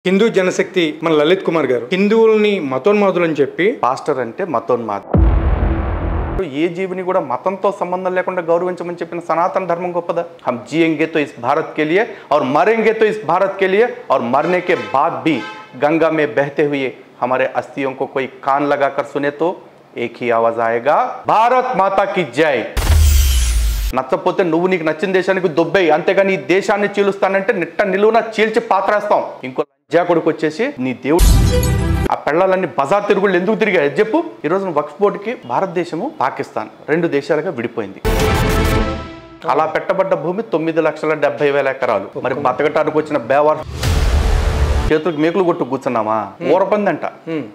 హిందూ జనశక్తి మన లలిత్ కుమార్ గారు హిందువుల్ని మతోన్మాదులు అని చెప్పి పాస్టర్ అంటే మతోన్మాది. ఏ జీవిని కూడా మతంతో సంబంధం లేకుండా గౌరవించమని చెప్పిన సనాతన ధర్మం గొప్పదా. हम जिएंगे तो इस भारत के लिए और मरेंगे तो इस भारत के लिए और मरने के बाद भी गंगा में बहते हुए हमारे अस्थियों को कोई कान लगाकर सुने तो एक ही आवाज आएगा, भारत माता की जय. నచ్చపోతే నువ్వు నీకు నచ్చిన దేశానికి దొబ్బేయి, అంతేగాని ఈ దేశాన్ని చీలుస్తానంటే నిట్ట నిలువున చీల్చి పాత్రేస్తాం. ఇంకో లజ్జా కొడుకు వచ్చేసి నీ దేవుడు ఆ పెళ్ళాలన్నీ బజార్ తిరుగుళ్ళు ఎందుకు తిరిగా చెప్పు. ఈరోజు వక్ఫ్ బోర్డుకి భారతదేశము పాకిస్తాన్ రెండు దేశాలుగా విడిపోయింది. అలా పెట్టబడ్డ భూమి 9,70,000 ఎకరాలు. మరి బతకటానికి వచ్చిన బేవార్ చేతులకు మేకులు కొట్టు కూర్చున్నామా. ఊరపందంట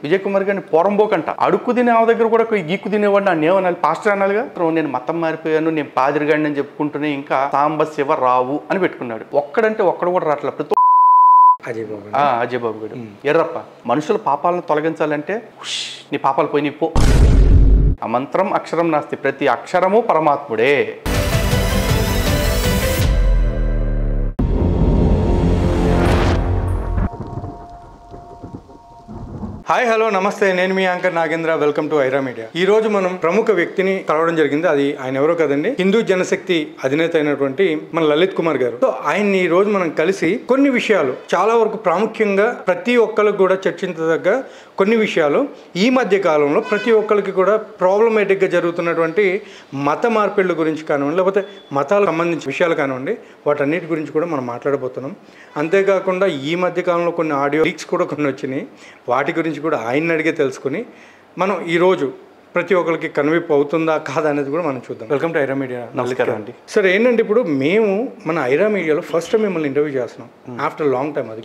విజయ్ కుమార్ గారిని పోరంబోకంట. అడుక్కు తినే ఆ దగ్గర కూడా గీక్కు తినేవాడిని నన్ను ఏమనాలి, పాస్టర్ అనాలిగా. నేను మతం మారిపోయాను, నేను పాదిరిగాడిని అని చెప్పుకుంటూనే ఇంకా సాంబ శివ రావు అని పెట్టుకున్నాడు. ఒక్కడంటే ఒక్కడు కూడా రావట్లే. ప్రతి అజయ్ బాబు గారు ఎర్రప్ప మనుషుల పాపాలను తొలగించాలంటే నీ పాపాలు పోయి నీ పో. ఆ మంత్రం అక్షరం నాస్తి, ప్రతి అక్షరము పరమాత్ముడే. హాయ్ హలో నమస్తే, నేను మీ anchor Nagendra. Welcome to Aira media. ఈ రోజు మనం ప్రముఖ వ్యక్తిని కలవడం జరిగింది. అది ఆయన ఎవరో కదండి, హిందూ జనశక్తి అధినేత అయినటువంటి మన లలిత్ కుమార్ గారు. సో ఆయన్ని ఈ రోజు మనం కలిసి కొన్ని విషయాలు చాలా వరకు ప్రాముఖ్యంగా ప్రతి ఒక్కరికి కూడా చర్చించదగ్గ కొన్ని విషయాలు ఈ మధ్య కాలంలో ప్రతి ఒక్కరికి కూడా ప్రాబ్లమేటిక్గా జరుగుతున్నటువంటి మత మార్పిళ్ళ గురించి కానివ్వండి, లేకపోతే మతాలకు సంబంధించిన విషయాలు కానివ్వండి, వాటన్నిటి గురించి కూడా మనం మాట్లాడబోతున్నాం. అంతేకాకుండా ఈ మధ్య కాలంలో కొన్ని ఆడియో లీక్స్ కూడా కొన్ని వచ్చినాయి. వాటి గురించి కూడా ఆయన్ని అడిగే తెలుసుకుని మనం ఈరోజు ప్రతి ఒక్కరికి కన్విప్ అవుతుందా కాదా అనేది కూడా మనం చూద్దాం. Welcome to Aira media. నమస్కారం అండి. సార్ ఏంటంటే ఇప్పుడు మేము మన ఐరా మీడియాలో ఫస్ట్ టైం మిమ్మల్ని ఇంటర్వ్యూ చేస్తున్నాం ఆఫ్టర్ లాంగ్ టైం. అది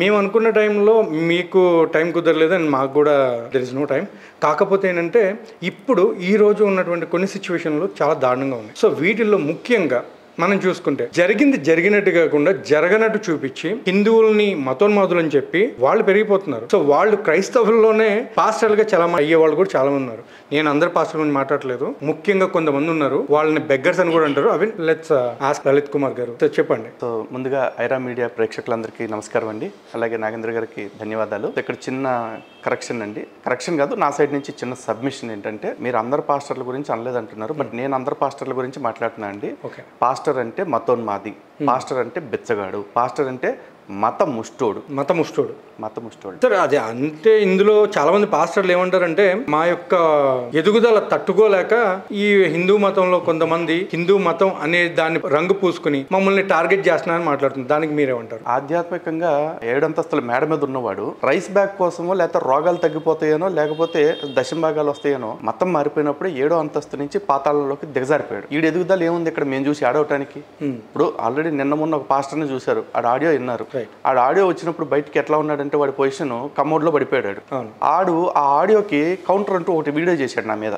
మేము అనుకున్న టైంలో మీకు టైం కుదరలేదు అండ్ మాకు కూడా దెర్ ఇస్ నో టైం. కాకపోతే ఏంటంటే ఇప్పుడు ఈ రోజు ఉన్నటువంటి కొన్ని సిచ్యువేషన్లు చాలా దారుణంగా ఉన్నాయి. సో వీటిల్లో ముఖ్యంగా మనం చూసుకుంటే జరిగింది జరిగినట్టు కాకుండా జరగనట్టు చూపించి హిందువుల్ని మతోన్మాదులు అని చెప్పి వాళ్ళు పెరిగిపోతున్నారు. సో వాళ్ళు క్రైస్తవుల్లోనే పాస్టర్లుగా చాలా మంది అయ్యే వాళ్ళు కూడా చాలా మంది ఉన్నారు. నేను అందరు పాస్టర్ గురించి మాట్లాడలేదు, ముఖ్యంగా కొంతమంది ఉన్నారు, వాళ్ళని బెగ్గర్స్ అని కూడా అంటారు. అవి లెట్స్ ఆస్క్ లలిత్ కుమార్ గారు. సో చెప్పండి. సో ముందుగా ఐరా మీడియా ప్రేక్షకులందరికీ నమస్కారం అండి. అలాగే నాగేంద్ర గారికి ధన్యవాదాలు. ఇక్కడ చిన్న కరెక్షన్ అండి, కరెక్షన్ కాదు, నా సైడ్ నుంచి చిన్న సబ్మిషన్ ఏంటంటే, మీరు అందరు పాస్టర్ల గురించి అనలేదంటున్నారు, బట్ నేను అందరు పాస్టర్ల గురించి మాట్లాడుతున్నా అండి. పాస్టర్ అంటే మతోన్మాది, పాస్టర్ అంటే బెచ్చగాడు, పాస్టర్ అంటే మత ముష్టోడు. సార్ అదే అంటే ఇందులో చాలా మంది పాస్టర్లు ఏమంటారంటే, మా యొక్క ఎదుగుదల తట్టుకోలేక ఈ హిందూ మతంలో కొంతమంది హిందూ మతం అనే దాన్ని రంగు పూసుకుని మమ్మల్ని టార్గెట్ చేస్తున్నారని మాట్లాడుతున్నారు. దానికి మీరేమంటారు? ఆధ్యాత్మికంగా 7 అంతస్తుల మేడ మీద ఉన్నవాడు రైస్ బ్యాగ్ కోసమో లేకపోతే రోగాలు తగ్గిపోతాయనో లేకపోతే దశంభాగాలు వస్తాయనో మతం మారిపోయినప్పుడు 7వ అంతస్తు నుంచి పాతాళంలోకి దిగజారిపోయాడు. ఈడు ఎదుగుదల ఏముంది ఇక్కడ మేము చూసి ఆడవటానికి? ఇప్పుడు ఆల్రెడీ నిన్న మొన్న ఒక పాస్టర్ని చూశారు, ఆడ ఆడియో విన్నారు. ఆ ఆడియో వచ్చినప్పుడు బయటకి ఎట్లా ఉన్నాడంటే వాడి పొజిషన్ కమోడ్ లో పడిపోయాడు. ఆడు ఆ ఆడియోకి కౌంటర్ అంటూ ఒకటి వీడియో చేశాడు నా మీద.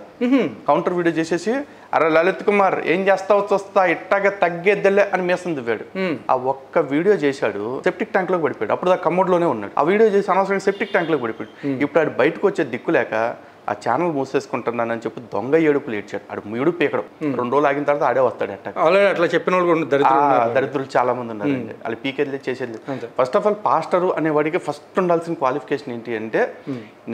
కౌంటర్ వీడియో చేసేసి, అరే లలిత్ కుమార్ ఏం చేస్తావు చూస్తా, ఇట్టాగా తగ్గేద్దలే అని మేసం దివ్వాడు. ఆ ఒక్క వీడియో చేశాడు, సెప్టిక్ ట్యాంక్ లోకి పడిపోయాడు. అప్పుడు ఆ కమోడ్ లోనే ఉన్నాడు. ఆ వీడియో చేసి అనవసరంగా సెప్టిక్ ట్యాంక్ లోకి పడిపోయాడు. ఇప్పుడు ఆడు బయటకు వచ్చే దిక్కు లేక ఆ ఛానల్ మూసేసుకుంటున్నానని చెప్పి దొంగ ఏడుపులు ఏడ్చాడు. ఆడు ముడు పీకడం 2 రోజులు ఆగిన తర్వాత ఆడే వస్తాడు. అట్లా చెప్పిన వాళ్ళు దరిద్రులు చాలా మంది ఉన్నారండి. వాళ్ళు పీకేది చేసేది. ఫస్ట్ ఆఫ్ ఆల్ పాస్టరు అనేవాడికి ఫస్ట్ ఉండాల్సిన క్వాలిఫికేషన్ ఏంటి అంటే,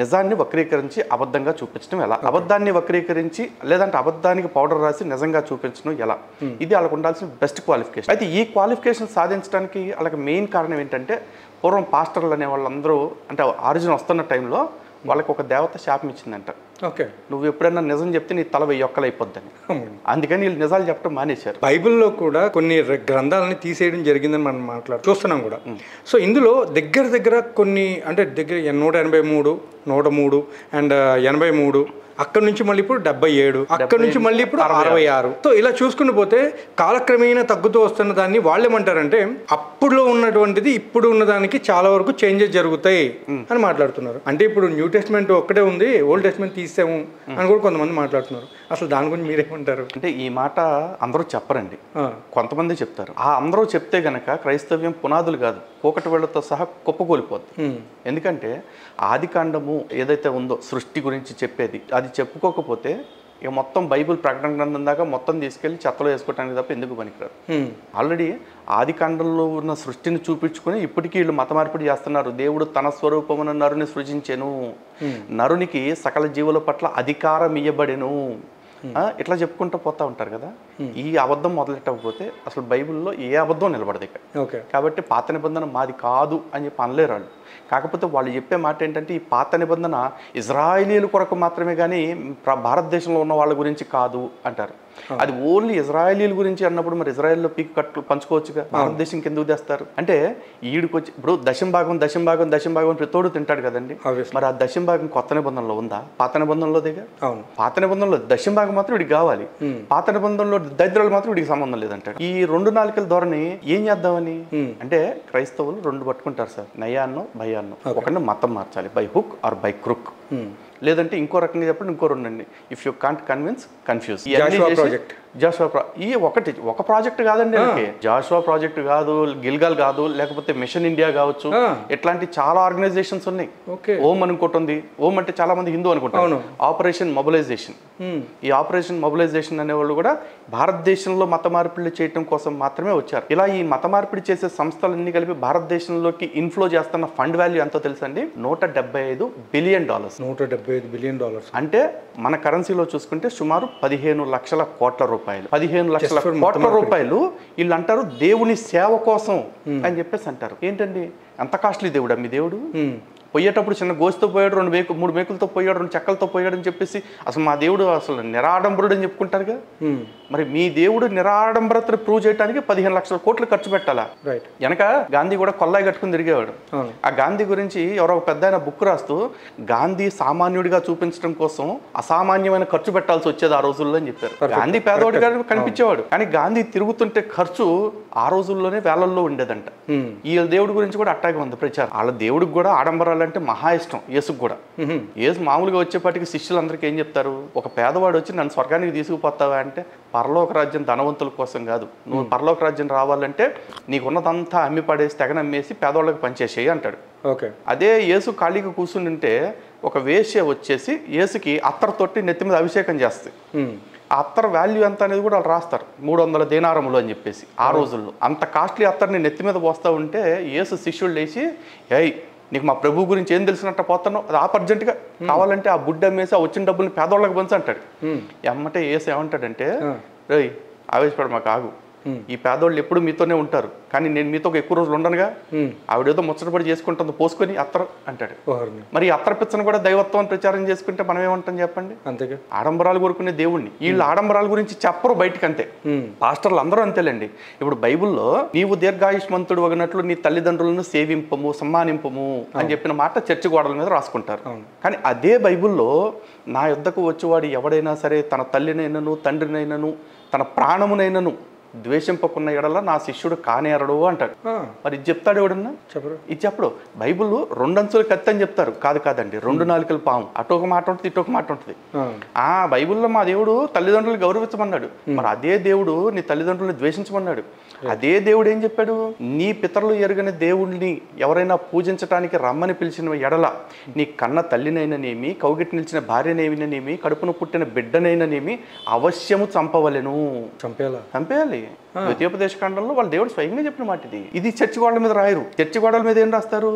నిజాన్ని వక్రీకరించి అబద్ధంగా చూపించడం ఎలా, అబద్ధాన్ని వక్రీకరించి లేదంటే అబద్ధానికి పౌడర్ రాసి నిజంగా చూపించడం ఎలా, ఇది వాళ్ళకు ఉండాల్సిన బెస్ట్ క్వాలిఫికేషన్. అయితే ఈ క్వాలిఫికేషన్ సాధించడానికి వాళ్ళకి మెయిన్ కారణం ఏంటంటే, పూర్వం పాస్టర్లు అనే వాళ్ళందరూ అంటే ఆరిజిన్ వస్తున్న టైంలో వాళ్ళకి ఒక దేవత శాపం ఇచ్చిందంట. ఓకే, నువ్వు ఎప్పుడైనా నిజం చెప్తే నీ తల 1000 ఒక్కలు అయిపోద్దని. అందుకని వీళ్ళు నిజాలు చెప్పడం మానేశారు. బైబిల్లో కూడా కొన్ని గ్రంథాలని తీసేయడం జరిగిందని మనం చూస్తున్నాం కూడా. సో ఇందులో దగ్గర కొన్ని అంటే దగ్గర 183, 103 అండ్ 83, అక్కడి నుంచి మళ్ళీ ఇప్పుడు 77, అక్కడి నుంచి మళ్ళీ ఇప్పుడు 66. సో ఇలా చూసుకుని పోతే కాలక్రమేణా తగ్గుతూ వస్తున్న దాన్ని వాళ్ళు ఏమంటారంటే, అప్పుడులో ఉన్నటువంటిది ఇప్పుడు ఉన్నదానికి చాలా వరకు చేంజెస్ జరుగుతాయి అని మాట్లాడుతున్నారు. అంటే ఇప్పుడు న్యూ టెస్ట్మెంట్ ఒక్కటే ఉంది, ఓల్డ్ టెస్ట్మెంట్ తీసాము అని కూడా కొంతమంది మాట్లాడుతున్నారు. అసలు దాని గురించి మీరేమంటారు? అంటే ఈ మాట అందరూ చెప్పరండి, కొంతమంది చెప్తారు. ఆ అందరూ చెప్తే గనక క్రైస్తవ్యం పునాదులు కాదు, పోకటి వేళ్లతో సహా కుప్పకూలిపోద్ది. ఎందుకంటే ఆది కాండము ఏదైతే ఉందో సృష్టి గురించి చెప్పేది, అది చెప్పుకోకపోతే ఇక మొత్తం బైబిల్ ప్రకటన గ్రంథం దాకా మొత్తం తీసుకెళ్లి చెత్తలో వేసుకోవడానికి తప్ప ఎందుకు పనికిరారు. ఆల్రెడీ ఆది కాండంలో ఉన్న సృష్టిని చూపించుకుని ఇప్పటికీ వీళ్ళు మత మార్పిడి చేస్తున్నారు. దేవుడు తన స్వరూపమున నరుని సృజించెను, నరునికి సకల జీవుల పట్ల అధికారం ఇయ్యబడెను, ఇట్లా చెప్పుకుంటూ పోతా ఉంటారు కదా. ఈ అబద్ధం మొదలెట్టకపోతే అసలు బైబిల్లో ఏ అబద్ధం నిలబడదు ఇక్కడ. కాబట్టి పాత నిబంధన మాది కాదు అని చెప్పి అనలేరు వాళ్ళు. కాకపోతే వాళ్ళు చెప్పే మాట ఏంటంటే ఈ పాత నిబంధన ఇజ్రాయేలీల కొరకు మాత్రమే కానీ భారతదేశంలో ఉన్న వాళ్ళ గురించి కాదు అంటారు. అది ఓన్లీ ఇజ్రాయేలీల గురించి అన్నప్పుడు మరి ఇజ్రాయెల్లో పీక్ కట్లు పంచుకోవచ్చుగా, భారతదేశంకి ఎందుకు తెస్తారు అంటే ఈడికొచ్చి ఇప్పుడు దశంభాగం ప్రతోడు తింటాడు కదండి. మరి ఆ దశంభాగం కొత్త నిబంధనలో ఉందా? పాత నిబంధనలో దిగా పాత నిబంధనలో దశంభాగం మాత్రం వీడికి కావాలి, పాత నిబంధనలో దరిద్రాలు మాత్రం వీడికి సంబంధం లేదంటాడు. ఈ 2 నాలుకల ధోరణి ఏం చేద్దామని అంటే క్రైస్తవులు 2 పట్టుకుంటారు సార్, నయాన్నో భయాన్నో. ఒకటి మతం మార్చాలి, బై హుక్ ఆర్ బై క్రుక్, లేదంటే ఇంకో రకంగా చెప్పండి ఇంకో 2 అండి. If you can't convince confuse. ఈ ఒక ప్రాజెక్ట్ కాదండి, జాషువా ప్రాజెక్ట్ కాదు, గిల్గాల్ కాదు, లేకపోతే మిషన్ ఇండియా కావచ్చు, ఇట్లాంటి చాలా ఆర్గనైజేషన్స్ ఉన్నాయి. ఓం అనుకోటి ఉంది, ఓం అంటే చాలా మంది హిందూ అనుకుంటారు. ఆపరేషన్ మొబిలైజేషన్, ఈ ఆపరేషన్ మొబిలైజేషన్ అనే వాళ్ళు కూడా భారతదేశంలో మత మార్పిడి చేయడం కోసం మాత్రమే వచ్చారు. ఇలా ఈ మత మార్పిడి చేసే సంస్థలన్నీ కలిపి భారతదేశంలోకి ఇన్ఫ్లో చేస్తున్న ఫండ్ వాల్యూ ఎంతో తెలుసండి, $175 బిలియన్. $175 బిలియన్ అంటే మన కరెన్సీలో చూసుకుంటే సుమారు 15 లక్షల కోట్ల రూపాయలు. 15 లక్షల కోట్ల రూపాయలు వీళ్ళు అంటారు దేవుని సేవ కోసం అని చెప్పేసి అంటారు. ఏంటండి అంత కాస్ట్లీ దేవుడా మీ దేవుడు? పోయేటప్పుడు చిన్న గోసుతో పోయాడు, 3 మేకులతో పోయాడు, 2 చెక్కలతో పోయాడు అని చెప్పేసి అసలు మా దేవుడు అసలు నిరాడంబరుడు అని చెప్పుకుంటారుగా. మరి మీ దేవుడు నిరాడంబరతను ప్రూవ్ చేయడానికి 15 లక్షల కోట్లు ఖర్చు పెట్టాలా? వెనక గాంధీ కూడా కొల్లాయి కట్టుకుని తిరిగేవాడు. ఆ గాంధీ గురించి ఎవరో ఒక పెద్ద ఆయన బుక్ రాస్తూ గాంధీ సామాన్యుడిగా చూపించడం కోసం అసామాన్యమైన ఖర్చు పెట్టాల్సి వచ్చేది ఆ రోజుల్లో అని చెప్పారు. గాంధీ పేదవాడిగా కనిపించేవాడు, కానీ గాంధీ తిరుగుతుంటే ఖర్చు ఆ రోజుల్లోనే వేలల్లో ఉండేదంట. ఈ దేవుడి గురించి కూడా అట్టాగే ఉంది ప్రచారం. వాళ్ళ దేవుడికి కూడా ఆడంబరాలు అంటే మహా ఇష్టం, యేసుకు కూడా. యేసు మామూలుగా వచ్చేపాటికి శిష్యులందరికీ ఏం చెప్తారు, ఒక పేదవాడు వచ్చి నన్ను స్వర్గానికి తీసుకుపోతావా అంటే పరలోక రాజ్యం ధనవంతుల కోసం కాదు, నువ్వు పరలోక రాజ్యం రావాలంటే నీకున్నదంతా అమ్మి పడేసి తెగనమ్మేసి పేదవాళ్ళకి పనిచేసేయి అంటాడు. అదే యేసు ఖాళీగా కూర్చుని ఉంటే ఒక వేశ్య వచ్చేసి యేసుకి అత్తరతోటి నెత్తి మీద అభిషేకం చేస్తుంది. ఆ అత్తర్ వాల్యూ ఎంత అనేది కూడా వాళ్ళు రాస్తారు, 300 దేనారములు అని చెప్పేసి. ఆ రోజుల్లో అంత కాస్ట్లీ అత్తర్ని నెత్తి మీద పోస్తూ ఉంటే యేసు శిష్యులు లేచి, ఏయ్ నీకు మా ప్రభు గురించి ఏం తెలిసినట్ట పోతాను, అది అర్జెంటుగా కావాలంటే ఆ బుడ్డ అమ్మేసి ఆ వచ్చిన డబ్బుల్ని పేదవాళ్ళకి పంచు అంటాడు. ఎమ్మటే యేసు ఏమంటాడంటే, రేయ్ ఆవేశపడ మాకు ఆగు, ఈ పేదవాళ్ళు ఎప్పుడు మీతోనే ఉంటారు, కానీ నేను మీతో ఎక్కువ రోజులు ఉండనుగా, ఆవిడేదో ముచ్చటపడి చేసుకుంటుంది పోసుకొని అత్తరు అంటాడు. మరి అత్తర పిచ్చను కూడా దైవత్వం ప్రచారం చేసుకుంటే మనం ఏమంటాం చెప్పండి? అంతేగా ఆడంబరాలు కోరుకునే దేవుణ్ణి వీళ్ళు ఆడంబరాల గురించి చెప్పరు బయటకు, అంతే. పాస్టర్లు అందరూ అంతేలేండి. ఇప్పుడు బైబుల్లో నీవు దీర్ఘాయుష్మంతుడు అగినట్లు నీ తల్లిదండ్రులను సేవింపము సమ్మానింపము అని చెప్పిన మాట చర్చి గోడల మీద రాసుకుంటారు. కానీ అదే బైబుల్లో నా యుద్ధకు వచ్చేవాడు ఎవడైనా సరే తన తల్లినైనను తండ్రినైనను తన ప్రాణమునైనను ద్వేషింపకున్న ఎడల నా శిష్యుడు కానేరడు అంటాడు. మరి ఇది చెప్తాడు ఎవడన్నా? చెప్పరు. ఇది చెప్పడు. బైబుల్ 2 అంచుల కత్తి అని చెప్తారు, కాదండి 2 నాలుకల పాము. అటు ఒక మాట ఉంటుంది, ఇటు ఒక మాట ఉంటుంది. బైబుల్లో మా దేవుడు తల్లిదండ్రులు గౌరవించమన్నాడు, మరి అదే దేవుడు నీ తల్లిదండ్రులను ద్వేషించమన్నాడు. అదే దేవుడు ఏం చెప్పాడు, నీ పితరులు ఎరుగని దేవుడిని ఎవరైనా పూజించడానికి రమ్మని పిలిచిన ఎడల నీ కన్న తల్లినైననేమి, కౌగిటి నిలిచిన భార్యనైననేమి, కడుపున పుట్టిన బిడ్డనైననేమి అవశ్యము చంపవలెను. చంపేయాలి. ద్వితీయోపదేశ కాండంలో వాళ్ళ దేవుడు స్వయంగా చెప్పిన మాట ఇది. ఇది చర్చి గోడల మీద రాయరు. చర్చి గోడల మీద ఏం రాస్తారు,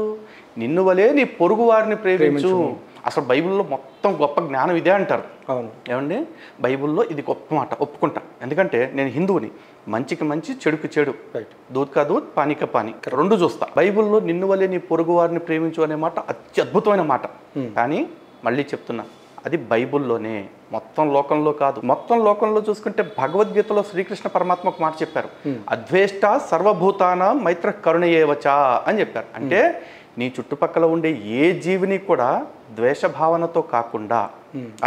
నిన్ను వలే నీ పొరుగు వారిని ప్రేమించు. అసలు బైబిల్లో మొత్తం గొప్ప జ్ఞానం ఇదే అంటారు. అవును ఏమండి, బైబిల్లో ఇది గొప్ప మాట, ఒప్పుకుంటా. ఎందుకంటే నేను హిందువుని, మంచికి మంచి చెడుకు చెడు, దూద్ కా దూద్ పానీ కా పానీ 2 చూస్తా. బైబిల్లో నిన్ను వలే నీ పొరుగు వారిని ప్రేమించు అనే మాట అత్యద్భుతమైన మాట. కానీ మళ్ళీ చెప్తున్నా, అది బైబుల్లోనే, మొత్తం లోకంలో కాదు. మొత్తం లోకంలో చూసుకుంటే భగవద్గీతలో శ్రీకృష్ణ పరమాత్మ ఒక మాట చెప్పారు, అద్వేష్ట సర్వభూతానాం మైత్ర కరుణయేవచ అని చెప్పారు. అంటే నీ చుట్టుపక్కల ఉండే ఏ జీవిని కూడా ద్వేషభావనతో కాకుండా,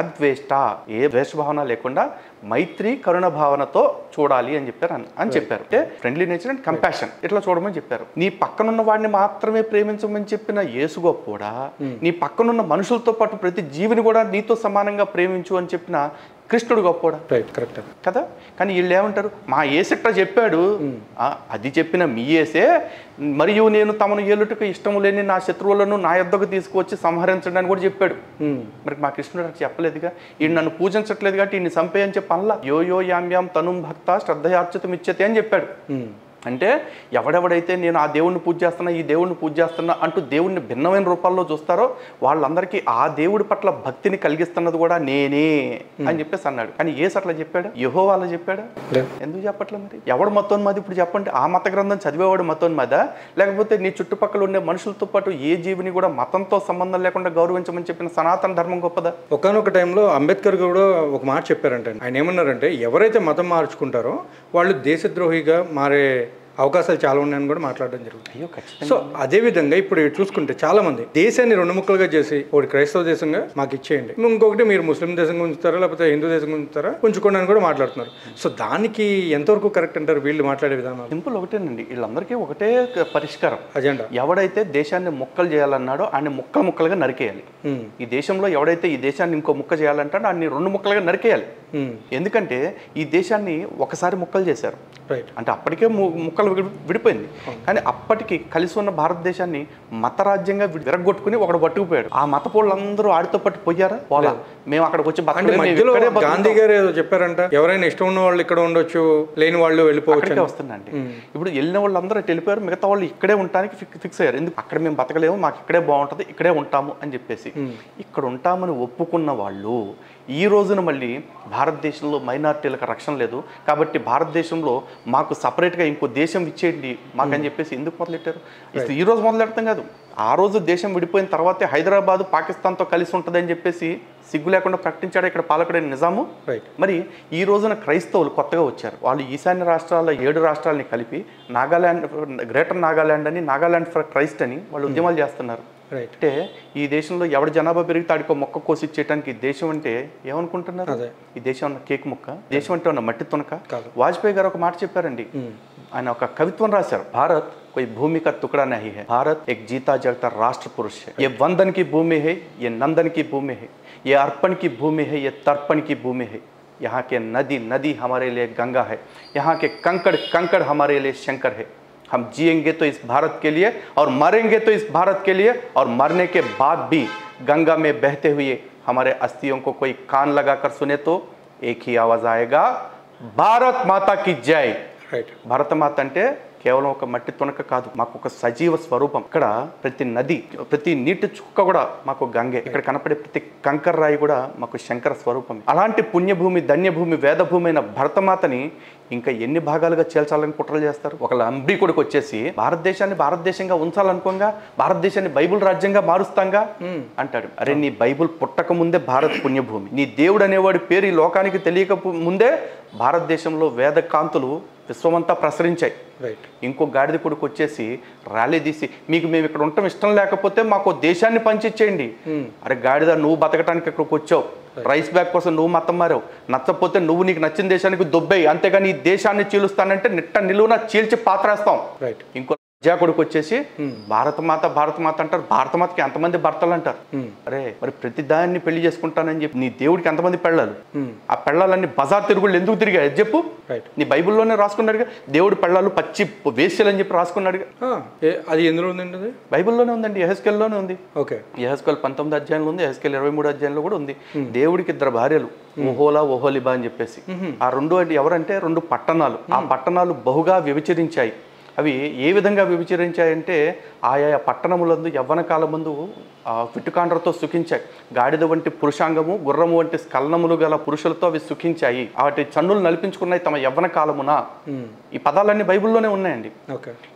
అద్వేష్ట ఏ ద్వేషభావన లేకుండా మైత్రి కరుణ భావనతో చూడాలి అని చెప్పారు. అంటే ఫ్రెండ్లీ నేచర్ అండ్ కంపాషన్ ఇట్లా చూడమని చెప్పారు. నీ పక్కనున్న వాడిని మాత్రమే ప్రేమించమని చెప్పిన యేసు గొప్పోడా, నీ పక్కనున్న మనుషులతో పాటు ప్రతి జీవిని కూడా నీతో సమానంగా ప్రేమించు అని చెప్పిన కృష్ణుడు గొప్పోడా? రైట్, కరెక్ట్ కదా. కానీ వీళ్ళు ఏమంటారు, మా ఏసెట్ట చెప్పాడు, అది చెప్పిన మీ ఏసే మరియు నేను తమను ఏలుటకు ఇష్టం లేని నా శత్రువులను నా యొద్దకు తీసుకువచ్చి సంహరించడానికి కూడా చెప్పాడు. మరి మా కృష్ణుడు నాకు చెప్పలేదుగా, ఈయన నన్ను పూజించట్లేదు కాబట్టి ఈయన్ని చంపేయని చెప్పి అనలా. యో యో యాం తనుం భక్త శ్రద్ధయార్చితం ఇచ్చేతే అని చెప్పాడు. అంటే ఎవడెవడైతే నేను ఆ దేవుడిని పూజ చేస్తున్నా, ఈ దేవుడిని పూజ చేస్తున్నా అంటూ దేవుడిని భిన్నమైన రూపాల్లో చూస్తారో వాళ్ళందరికీ ఆ దేవుడి పట్ల భక్తిని కలిగిస్తున్నది కూడా నేనే అని చెప్పేసి అన్నాడు. కానీ ఏసు అట్లా చెప్పాడు? యెహోవా అలా చెప్పాడా? ఎందుకు చెప్పట్లేదు? మరి ఎవడు మతోన్మాది? ఇప్పుడు చెప్పండి, ఆ మత గ్రంథం చదివేవాడు మతోన్మాదా, లేకపోతే నీ చుట్టుపక్కల ఉండే మనుషులతో పాటు ఏ జీవిని కూడా మతంతో సంబంధం లేకుండా గౌరవించమని చెప్పిన సనాతన ధర్మం గొప్పదా? ఒకనొక టైంలో అంబేద్కర్ కూడా ఒక మాట చెప్పారంటే, ఆయన ఏమన్నారంటే ఎవరైతే మతం మార్చుకుంటారో వాళ్ళు దేశద్రోహిగా మారే అవకాశాలు చాలా ఉన్నాయని కూడా మాట్లాడడం జరుగుతుంది. సో అదేవిధంగా ఇప్పుడు చూసుకుంటే చాలా మంది దేశాన్ని రెండు ముక్కలుగా చేసి ఒకటి క్రైస్తవ దేశంగా మాకు ఇచ్చేయండి, ఇంకొకటి మీరు ముస్లిం దేశంగా ఉంచుతారా లేకపోతే హిందూ దేశంగా ఉంచుతారా ఉంచుకోండి అని కూడా మాట్లాడుతున్నారు. సో దానికి ఎంతవరకు కరెక్ట్ అంటారు వీళ్ళు మాట్లాడే విధానం? సింపుల్ ఒకటేనండి, వీళ్ళందరికీ ఒకటే పరిష్కారం, అజెండా. ఎవడైతే దేశాన్ని ముక్కలు చేయాలన్నాడో ఆయన ముక్కలు ముక్కలుగా నరికేయాలి. ఈ దేశంలో ఎవడైతే ఈ దేశాన్ని ఇంకో ముక్క చేయాలంటాడో అన్ని రెండు ముక్కలుగా నరికేయాలి. ఎందుకంటే ఈ దేశాన్ని ఒకసారి ముక్కలు చేశారు, అంటే అప్పటికే ముక్కలు విడిపోయింది. కానీ అప్పటికి కలిసి ఉన్న భారతదేశాన్ని మతరాజ్యంగా విరగొట్టుకుని ఒకడు పట్టుకుపోయాడు. ఆ మత పోళ్ళందరూ ఆడితో పట్టు పోయారా? పోలా. మేము అక్కడికి వచ్చి గాంధీ గారు ఏదో చెప్పారంట, ఎవరైనా ఇష్టం ఉన్న వాళ్ళు ఇక్కడ ఉండొచ్చు, లేని వాళ్ళు వెళ్ళిపోవచ్చు వస్తుందండి. ఇప్పుడు వెళ్ళిన వాళ్ళందరూ వెళ్ళిపోయారు, మిగతా వాళ్ళు ఇక్కడే ఉండడానికి ఫిక్స్ అయ్యారు. ఎందుకు? అక్కడ మేము బతకలేము, మాకు ఇక్కడే బాగుంటుంది, ఇక్కడే ఉంటాము అని చెప్పేసి ఇక్కడ ఉంటామని ఒప్పుకున్న వాళ్ళు ఈ రోజున మళ్ళీ భారతదేశంలో మైనారిటీలకు రక్షణ లేదు కాబట్టి భారతదేశంలో మాకు సపరేట్గా ఇంకో దేశం ఇచ్చేయండి మాకని చెప్పేసి ఎందుకు మొదలెట్టారు? ఈ రోజు మొదలెడతాం కాదు, ఆ రోజు దేశం విడిపోయిన తర్వాతే హైదరాబాద్ పాకిస్తాన్తో కలిసి ఉంటుందని చెప్పేసి సిగ్గు లేకుండా ప్రకటించాడు ఇక్కడ పాలకుడైన నిజాము. మరి ఈ రోజున క్రైస్తవులు కొత్తగా వచ్చారు, వాళ్ళు ఈశాన్య రాష్ట్రాల 7 రాష్ట్రాలని కలిపి నాగాల్యాండ్, గ్రేటర్ నాగాల్యాండ్ అని, నాగాల్యాండ్ ఫర్ క్రైస్ట్ అని వాళ్ళు ఉద్యమాలు చేస్తున్నారు. అంటే ఈ దేశంలో ఎవరి జనాభా పెరిగితే ఆడికో మొక్క కోసి ఇచ్చేయడానికి దేశం అంటే ఏమనుకుంటున్నారు? ఈ దేశం ఉన్న కేక్ ముక్క, దేశం అంటే ఉన్న మట్టి తునక. వాజ్పేయి గారు ఒక మాట చెప్పారండి, ఆయన ఒక కవిత్వం రాశారు, భారత్ कोई भूमि का टुकड़ा नहीं है, भारत एक जीता जागता राष्ट्र पुरुष है, ये वंदन की भूमि है, ये नंदन की भूमि है, ये अर्पण की भूमि है, ये तर्पण की भूमि है, यहाँ के नदी नदी हमारे लिए गंगा है, यहाँ के कंकड़ कंकड़ हमारे लिए शंकर है, हम जिएंगे तो इस भारत के लिए और मरेंगे तो इस भारत के लिए, और मरने के बाद भी गंगा में बहते हुए हमारे अस्थियों को कोई कान लगाकर सुने तो एक ही आवाज आएगा, भारत माता की जय. భారత మాత అంటే కేవలం ఒక మట్టి తునక కాదు, మాకు ఒక సజీవ స్వరూపం. ఇక్కడ ప్రతి నది, ప్రతి నీటి చుక్క కూడా మాకు గంగే, ఇక్కడ కనపడే ప్రతి కంకర రాయి కూడా మాకు శంకర స్వరూపం. అలాంటి పుణ్యభూమి, ధన్యభూమి, వేదభూమి అయిన భరతమాతని ఇంకా ఎన్ని భాగాలుగా చేల్చాలని కుట్రలు చేస్తారు? ఒక అంబికుడికి వచ్చేసి భారతదేశాన్ని భారతదేశంగా ఉంచాలనుకోగా భారతదేశాన్ని బైబుల్ రాజ్యంగా మారుస్తాంగా అంటాడు. అరే నీ బైబుల్ పుట్టక ముందే భారత్ పుణ్యభూమి, నీ దేవుడు అనేవాడి పేరు ఈ లోకానికి తెలియక ముందే భారతదేశంలో వేద కాంతులు విశ్వమంతా ప్రసరించాయి. ఇంకో గాడిద కొడుకు వచ్చేసి ర్యాలీ తీసి మీకు మేము ఇక్కడ ఉండటం ఇష్టం లేకపోతే మాకు దేశాన్ని పంచిచ్చేయండి. అరే గాడిద, నువ్వు బతకటానికి ఇక్కడికి వచ్చావు, రైస్ బ్యాగ్ కోసం నువ్వు మతం మారావు, నచ్చకపోతే నువ్వు నీకు నచ్చిన దేశానికి దొబ్బేయి, అంతేగాని ఈ దేశాన్ని చీలుస్తానంటే నిట్ట నిలువున చీల్చి పాత్రేస్తాం. ఇంకో జా కొడుకు వచ్చేసి భారతమాత భారతమాత అంటారు, భారతమాతకి ఎంతమంది భర్తలు అంటారు? అరే మరి ప్రతి దాన్ని పెళ్లి చేసుకుంటానని చెప్పి నీ దేవుడికి ఎంతమంది పెళ్ళాలు? ఆ పెళ్ళాలన్నీ బజార్ తిరుగుళ్ళు ఎందుకు తిరిగా చెప్పు? నీ బైబుల్లోనే రాసుకున్నాడుగా, దేవుడి పెళ్ళాలు పచ్చి వేశ్యలు అని చెప్పి రాసుకున్నాడుగా. అది ఎందులో ఉందండి? బైబుల్లోనే ఉందండి, యెహెజ్కేల్లోనే ఉంది. యెహెజ్కేల్ 19 అధ్యాయంలో ఉంది, యెహెజ్కేల్ 23 అధ్యాయంలో కూడా ఉంది. దేవుడికి 2 భార్యలు, ఓహోలా ఓహోలిబా అని చెప్పేసి. ఆ 2 అంటే ఎవరంటే 2 పట్టణాలు. ఆ పట్టణాలు బహుగా వ్యభిచరించాయి. అవి ఏ విధంగా వ్యభిచరించాయంటే ఆయా పట్టణములందు యవ్వన కాలమందు పిట్టుకాండ్రతో సుఖించాయి. గాడిద వంటి పురుషాంగము, గుర్రము వంటి స్కలనములు గల పురుషులతో అవి సుఖించాయి, వాటి చన్నులు నలిపించుకున్నాయి తమ యవ్వన కాలమున. ఈ పదాలన్నీ బైబిల్లోనే ఉన్నాయండి.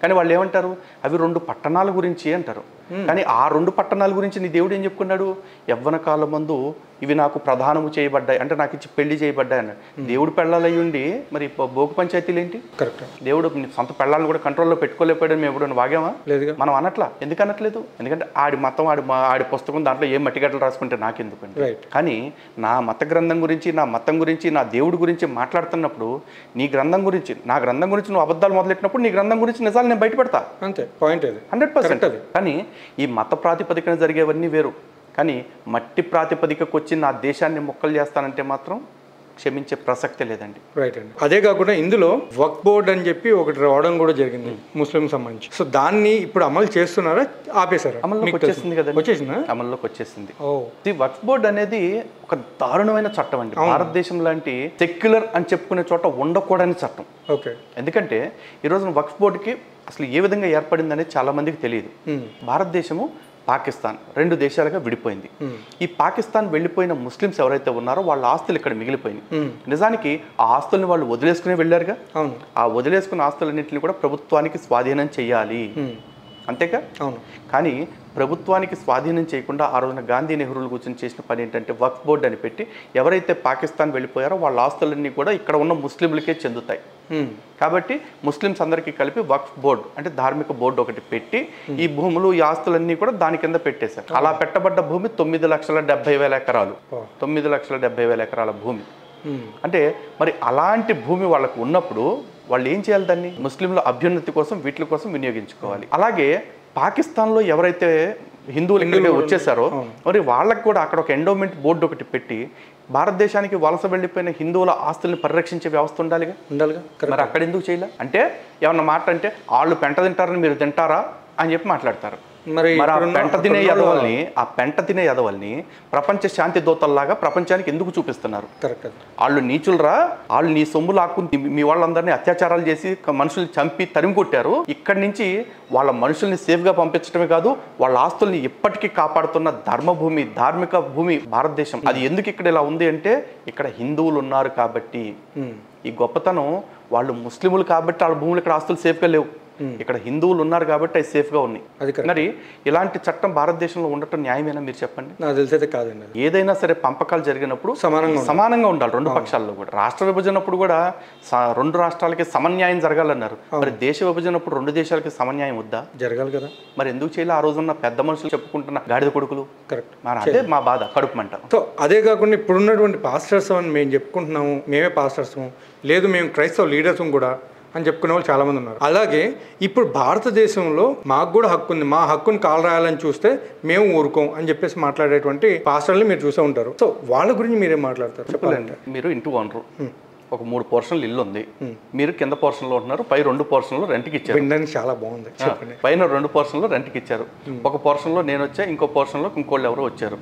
కానీ వాళ్ళు ఏమంటారు? అవి 2 పట్టణాల గురించి అంటారు. కానీ ఆ 2 పట్టణాల గురించి నీ దేవుడు ఏం చెప్పుకున్నాడు? యవ్వన కాలమందు ఇవి నాకు ప్రధానము చేయబడ్డాయి, అంటే నాకు ఇచ్చి పెళ్లి చేయబడ్డాయి అన్నాడు. దేవుడు పెళ్ళాలయ్యి ఉండి మరి భోగ పంచాయతీలు ఏంటి? దేవుడు సొంత పెళ్ళాలను కూడా కంట్రోల్లో పెట్టుకోలేకపోయాడు. మేము ఎప్పుడైనా వాగామా? మనం అనట్లా. ఎందుకు అనట్లేదు? ఎందుకంటే ఆడి మతం, ఆడి పుస్తకం, దాంట్లో ఏం మట్టిగడ్డలు రాసుకుంటే నాకెందుకండి. కానీ నా మత గ్రంథం గురించి, నా మతం గురించి, నా దేవుడి గురించి మాట్లాడుతున్నప్పుడు నీ గ్రంథం గురించి, నా గ్రంథం గురించి నువ్వు అబద్ధాలు మొదలెట్టినప్పుడు నీ గ్రంథం గురించి నిజాలు నేను బయట పెడతా. అంతే, పాయింట్ 100%. కానీ ఈ మత ప్రాతిపదికన జరిగేవన్నీ వేరు. కానీ మట్టి ప్రాతిపదికకు వచ్చి నా దేశాన్ని మొక్కలు చేస్తానంటే మాత్రం క్షమించే ప్రసక్తే లేదండి. రైట్ అండి. అదే కాకుండా ఇందులో వక్ఫ్ బోర్డ్ అని చెప్పి ఒకటి రావడం కూడా జరిగింది ముస్లిం సంబంధించి. సో దాన్ని ఇప్పుడు అమలు చేస్తున్నారా, ఆపేశారా? అమల్లోకి వచ్చేసింది కదండి. వచ్చేసిందా? అమల్లోకి వచ్చేసింది. ఓ, ఈ వక్ఫ్ బోర్డ్ అనేది ఒక దారుణమైన చట్టం అండి. భారతదేశం లాంటి సెక్యులర్ అని చెప్పుకునే చోట ఉండకూడని చట్టం. ఓకే. ఎందుకంటే ఈ రోజున వక్ఫ్ బోర్డుకి అసలు ఏ విధంగా ఏర్పడింది అనేది చాలా మందికి తెలియదు. భారతదేశము పాకిస్తాన్ 2 దేశాలుగా విడిపోయింది. ఈ పాకిస్తాన్ వెళ్ళిపోయిన ముస్లిమ్స్ ఎవరైతే ఉన్నారో వాళ్ళ ఆస్తులు ఇక్కడ మిగిలిపోయినాయి. నిజానికి ఆ ఆస్తుల్ని వాళ్ళు వదిలేసుకునే వెళ్ళారుగా. ఆ వదిలేసుకున్న ఆస్తులన్నింటినీ కూడా ప్రభుత్వానికి స్వాధీనం చెయ్యాలి, అంతేగా. అవును. కానీ ప్రభుత్వానికి స్వాధీనం చేయకుండా ఆ రోజున గాంధీ నెహ్రూలు కూర్చొని చేసిన పని ఏంటంటే వక్ఫ్ బోర్డు అని పెట్టి ఎవరైతే పాకిస్తాన్ వెళ్ళిపోయారో వాళ్ళ ఆస్తులన్నీ కూడా ఇక్కడ ఉన్న ముస్లింలకే చెందుతాయి. కాబట్టి ముస్లిమ్స్ అందరికీ కలిపి వక్ఫ్ బోర్డు అంటే ధార్మిక బోర్డు ఒకటి పెట్టి ఈ భూములు ఈ ఆస్తులన్నీ కూడా దాని కింద పెట్టేశారు. అలా పెట్టబడ్డ భూమి 9,70,000 ఎకరాలు. 9,70,000 ఎకరాల భూమి. అంటే మరి అలాంటి భూమి వాళ్ళకు ఉన్నప్పుడు వాళ్ళు ఏం చేయాలి? దాన్ని ముస్లింల అభ్యున్నతి కోసం వీటి కోసం వినియోగించుకోవాలి. అలాగే పాకిస్తాన్లో ఎవరైతే హిందువులు ఇక్కడికి వచ్చేసారో మరి వాళ్ళకు కూడా అక్కడ ఒక ఎండోమెంట్ బోర్డు ఒకటి పెట్టి భారతదేశానికి వలస వెళ్ళిపోయిన హిందువుల ఆస్తుల్ని పరిరక్షించే వ్యవస్థ ఉండాలిగా. మరి అక్కడ ఎందుకు చేయాలి అంటే ఏమన్నా మాట అంటే వాళ్ళు పెంట తింటారని మీరు తింటారా అని చెప్పి మాట్లాడతారు. మరి ఆ పెంట తినే ఎదవల్ని ప్రపంచ శాంతి దూతల్లాగా ప్రపంచానికి ఎందుకు చూపిస్తున్నారు? వాళ్ళు నీచులరా, వాళ్ళు నీ సొమ్ము లాక్కుని మీ వాళ్ళందరినీ అత్యాచారాలు చేసి మనుషుల్ని చంపి తరిమి కొట్టారు. ఇక్కడి నుంచి వాళ్ళ మనుషుల్ని సేఫ్ గా పంపించడమే కాదు వాళ్ళ ఆస్తుల్ని ఇప్పటికీ కాపాడుతున్న ధర్మభూమి, ధార్మిక భూమి భారతదేశం. అది ఎందుకు ఇక్కడ ఇలా ఉంది అంటే ఇక్కడ హిందువులు ఉన్నారు కాబట్టి. ఈ గొప్పతనం వాళ్ళు ముస్లింలు కాబట్టి వాళ్ళ భూములు ఇక్కడ ఆస్తులు సేఫ్ గా లేవు, ఇక్కడ హిందువులు ఉన్నారు కాబట్టి అవి సేఫ్ గా ఉన్నాయి. మరి ఇలాంటి చట్టం భారతదేశంలో ఉండటం న్యాయమేనా మీరు చెప్పండి? నాకు తెలిసైతే కాదండి. ఏదైనా సరే పంపకాలు జరిగినప్పుడు సమానంగా ఉండాలి రెండు పక్షాల్లో కూడా. రాష్ట్ర విభజనప్పుడు కూడా 2 రాష్ట్రాలకి సమన్యాయం జరగాలన్నారు. మరి దేశ విభజనప్పుడు 2 దేశాలకి సమన్యాయం వద్దా? జరగాలి కదా. మరి ఎందుకు చేయాలి? ఆ రోజున్న పెద్ద మనుషులు చెప్పుకుంటున్న గాడిద కొడుకులు. కరెక్ట్. అదే మా బాధ, కడుపు మంట. సో అదే కాకుండా ఇప్పుడున్నటువంటి పాస్టర్స్ అని మేము చెప్పుకుంటున్నాము, మేమే పాస్టర్స్, లేదు మేము క్రైస్తవ లీడర్స్ కూడా అని చెప్పుకునే వాళ్ళు చాలా మంది ఉన్నారు. అలాగే ఇప్పుడు భారతదేశంలో మాకు కూడా హక్కు ఉంది, మా హక్కుని కాలు రాయాలని చూస్తే మేము ఊరుకోం అని చెప్పేసి మాట్లాడేటువంటి పాస్టర్లు మీరు చూసే ఉంటారు. సో వాళ్ళ గురించి మీరేం మాట్లాడతారు చెప్పాలంటే? మీరు ఇంటి ఓనరు, ఒక 3 పోర్షన్లు ఇల్లు ఉంది, మీరు కింద పోర్షన్లో ఉంటున్నారు, పై 2 పోర్షన్లు రెంట్కి ఇచ్చారు. వినడానికి చాలా బాగుంది. పైన 2 పోర్షన్లు రెంట్కి ఇచ్చారు. ఒక పోర్షన్లో నేను వచ్చా, ఇంకో పోర్షన్లో ఇంకోళ్ళు ఎవరో వచ్చారు.